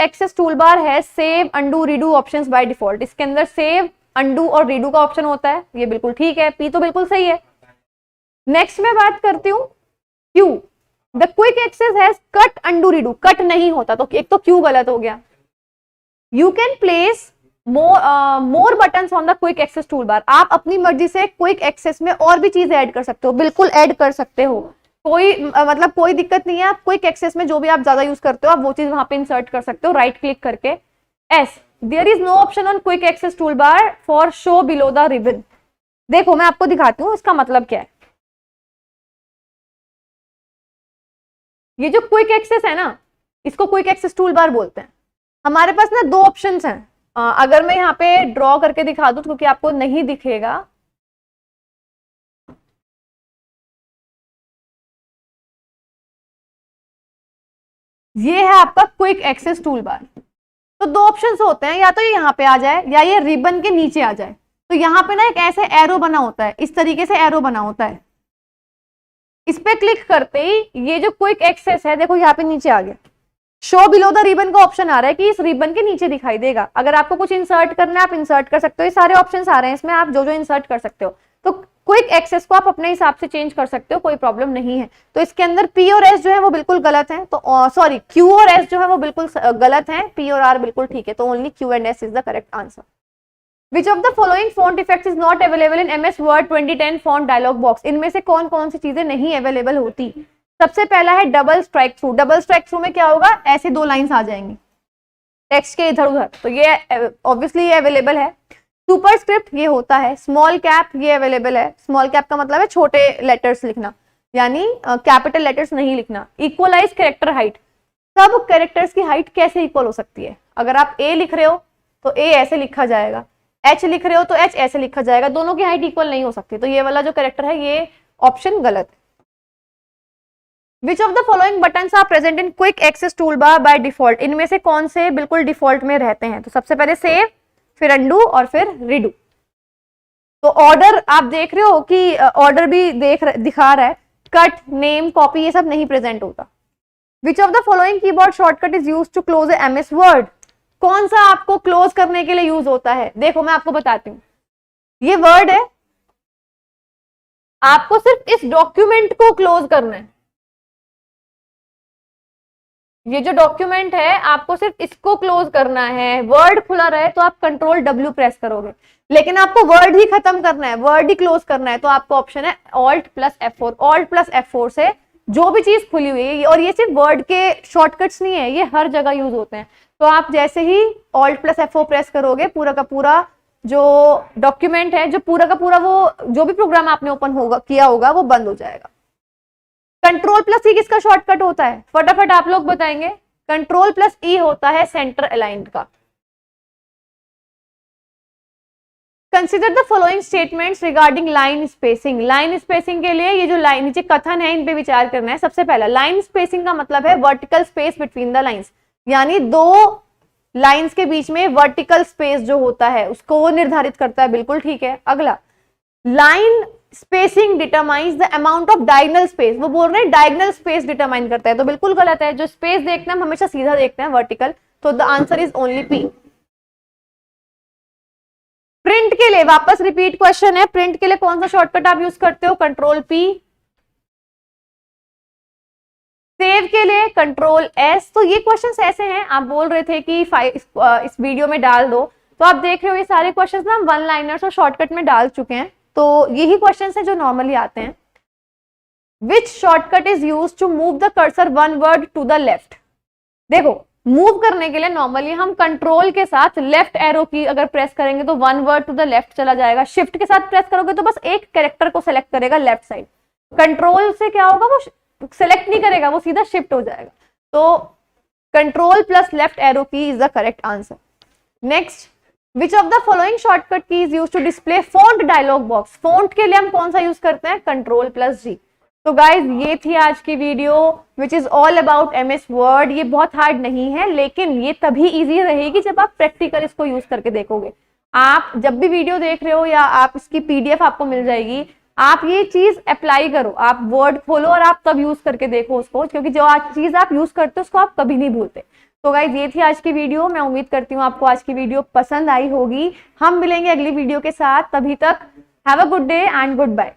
access tool bar है save undo redo options by default. इसके अंदर सेव अंडू और रीडू का ऑप्शन होता है, ये बिल्कुल ठीक है, पी तो बिल्कुल सही है। नेक्स्ट मैं बात करती हूँ Q. The quick access has cut undo redo, cut नहीं होता तो एक तो क्यू गलत हो गया। You can place more buttons on the quick access tool bar. आप अपनी मर्जी से क्विक एक्सेस में और भी चीज ऐड कर सकते हो, बिल्कुल ऐड कर सकते हो, कोई मतलब कोई दिक्कत नहीं है। आप क्विक एक्सेस में जो भी आप ज्यादा यूज करते हो आप वो चीज वहां पे इंसर्ट कर सकते हो राइट क्लिक करके। S, there is no option on quick access tool bar for show below the ribbon. देखो मैं आपको दिखाती हूँ इसका मतलब क्या है। ये जो क्विक एक्सेस है ना, इसको क्विक एक्सेस टूल बार बोलते हैं। हमारे पास ना दो ऑप्शंस हैं, अगर मैं यहाँ पे ड्रॉ करके दिखा दूं क्योंकि आपको नहीं दिखेगा, ये है आपका क्विक एक्सेस टूल बार। तो दो ऑप्शंस होते हैं, या तो ये यहाँ पे आ जाए या ये रिबन के नीचे आ जाए। तो यहाँ पे ना एक ऐसे एरो बना होता है, इस तरीके से एरो बना होता है, इस पे क्लिक करते ही ये जो क्विक एक्सेस है देखो यहाँ पे नीचे आ गया। शो बिलो द रिबन का ऑप्शन आ रहा है कि इस रिबन के नीचे दिखाई देगा। अगर आपको कुछ इंसर्ट करना है आप इंसर्ट कर सकते हो, ये सारे ऑप्शंस आ रहे हैं इसमें, आप जो जो इंसर्ट कर सकते हो। तो क्विक एक्सेस को आप अपने हिसाब से चेंज कर सकते हो, कोई प्रॉब्लम नहीं है। तो इसके अंदर पी और एस जो है वो बिल्कुल गलत है, तो सॉरी क्यू और एस जो है वो बिल्कुल गलत है, पी और आर बिल्कुल ठीक है। तो only Q and S is the correct answer. Which of the following font effects is not available in MS Word 2010 font dialog box? इनमें से कौन कौन सी चीजें नहीं अवेलेबल होती। सबसे पहला है double strike through. Double strike through में क्या होगा, ऐसे दो लाइंस आ जाएंगी टेक्स्ट के इधर उधर, तो ये ऑब्वियसली ये अवेलेबल है। सुपरस्क्रिप्ट ये होता है। स्मॉल कैप ये अवेलेबल है। स्मॉल कैप का मतलब है छोटे लेटर्स लिखना, यानी कैपिटल लेटर्स नहीं लिखना। इक्वलाइज कैरेक्टर हाइट, सब कैरेक्टर्स की हाइट कैसे इक्वल हो सकती है। अगर आप ए लिख रहे हो तो ए ऐसे लिखा जाएगा, एच लिख रहे हो तो एच ऐसे लिखा जाएगा, दोनों की हाइट इक्वल नहीं हो सकती। तो ये वाला जो कैरेक्टर है ये ऑप्शन गलत है। Which of the following buttons are present in quick access tool bar by default. इनमें से कौन से बिल्कुल डिफॉल्ट में रहते हैं। तो सबसे पहले सेव, फिर अंडू और फिर रीडू। तो ऑर्डर आप देख रहे हो कि ऑर्डर भी दिखा रहा है, कट, नेम, कॉपी ये सब नहीं प्रेजेंट होता। Which of the following keyboard shortcut is used to close a MS Word. कौन सा आपको क्लोज करने के लिए यूज होता है। देखो मैं आपको बताती हूँ, ये वर्ड है, आपको सिर्फ इस डॉक्यूमेंट को क्लोज करना है। ये जो डॉक्यूमेंट है आपको सिर्फ इसको क्लोज करना है। वर्ड खुला रहे तो आप Ctrl+W प्रेस करोगे, लेकिन आपको वर्ड ही खत्म करना है, वर्ड ही क्लोज करना है, तो आपको ऑप्शन है Alt+F4। Alt+F4 से जो भी चीज खुली हुई है, और ये सिर्फ वर्ड के शॉर्टकट्स नहीं है, ये हर जगह यूज होते हैं। तो आप जैसे ही Alt+F4 प्रेस करोगे, पूरा का पूरा जो डॉक्यूमेंट है, जो पूरा का पूरा वो जो भी प्रोग्राम आपने ओपन किया होगा वो बंद हो जाएगा। Ctrl+E किसका शॉर्टकट होता है, फटाफट आप लोग बताएंगे। Ctrl+E होता है सेंटर अलाइंड का। Consider the following statements regarding line spacing. Line spacing के लिए ये जो लाइन नीचे कथन है इन पे विचार करना है। सबसे पहला, लाइन स्पेसिंग का मतलब है vertical space between the lines, यानी दो लाइंस के बीच में वर्टिकल स्पेस जो होता है उसको वो निर्धारित करता है। बिल्कुल ठीक है। अगला, line spacing determines the amount of diagonal space. वो बोल रहे हैं डायगोनल स्पेस डिटरमाइन करता है, तो बिल्कुल गलत है। जो स्पेस देखना है हम हमेशा सीधा देखते हैं, वर्टिकल, तो the answer is only P. Print के लिए वापस रिपीट क्वेश्चन है, प्रिंट के लिए कौन सा शॉर्टकट आप यूज करते हो? Control P. सेव के लिए कंट्रोल एस। तो ये क्वेश्चंस ऐसे हैं, आप बोल रहे थे कि इस वीडियो में डाल दो, तो आप देख रहे हो ये सारे क्वेश्चंस ना हम वन लाइनर्स और शॉर्टकट में डाल चुके हैं। तो यही क्वेश्चंस हैं जो नॉर्मली आते हैं। Which shortcut is use to move the cursor one word to the left? देखो, मूव करने के लिए नॉर्मली हम कंट्रोल के साथ लेफ्ट एरो की अगर प्रेस करेंगे तो one word to the left चला जाएगा। शिफ्ट के साथ प्रेस करोगे तो बस एक कैरेक्टर को सेलेक्ट करेगा लेफ्ट साइड। कंट्रोल से क्या होगा, वो सेलेक्ट नहीं करेगा, वो सीधा शिफ्ट हो जाएगा। तो control plus left arrow key is the correct answer. Next, which of the following shortcut key is use to display font dialog box? Font के लिए हम कौन सा यूज करते हैं? Control plus G. तो गाइज ये थी आज की video which is all about MS Word. ये बहुत हार्ड नहीं है, लेकिन ये तभी इजी रहेगी जब आप प्रैक्टिकल इसको यूज करके देखोगे। आप जब भी वीडियो देख रहे हो या आप इसकी PDF आपको मिल जाएगी, आप ये चीज अप्लाई करो, आप वर्ड खोलो और आप तब यूज करके देखो उसको, क्योंकि जो आज चीज आप यूज करते हो उसको आप कभी नहीं भूलते। तो गाइज ये थी आज की वीडियो। मैं उम्मीद करती हूँ आपको आज की वीडियो पसंद आई होगी। हम मिलेंगे अगली वीडियो के साथ, तभी तक have a good day and good bye.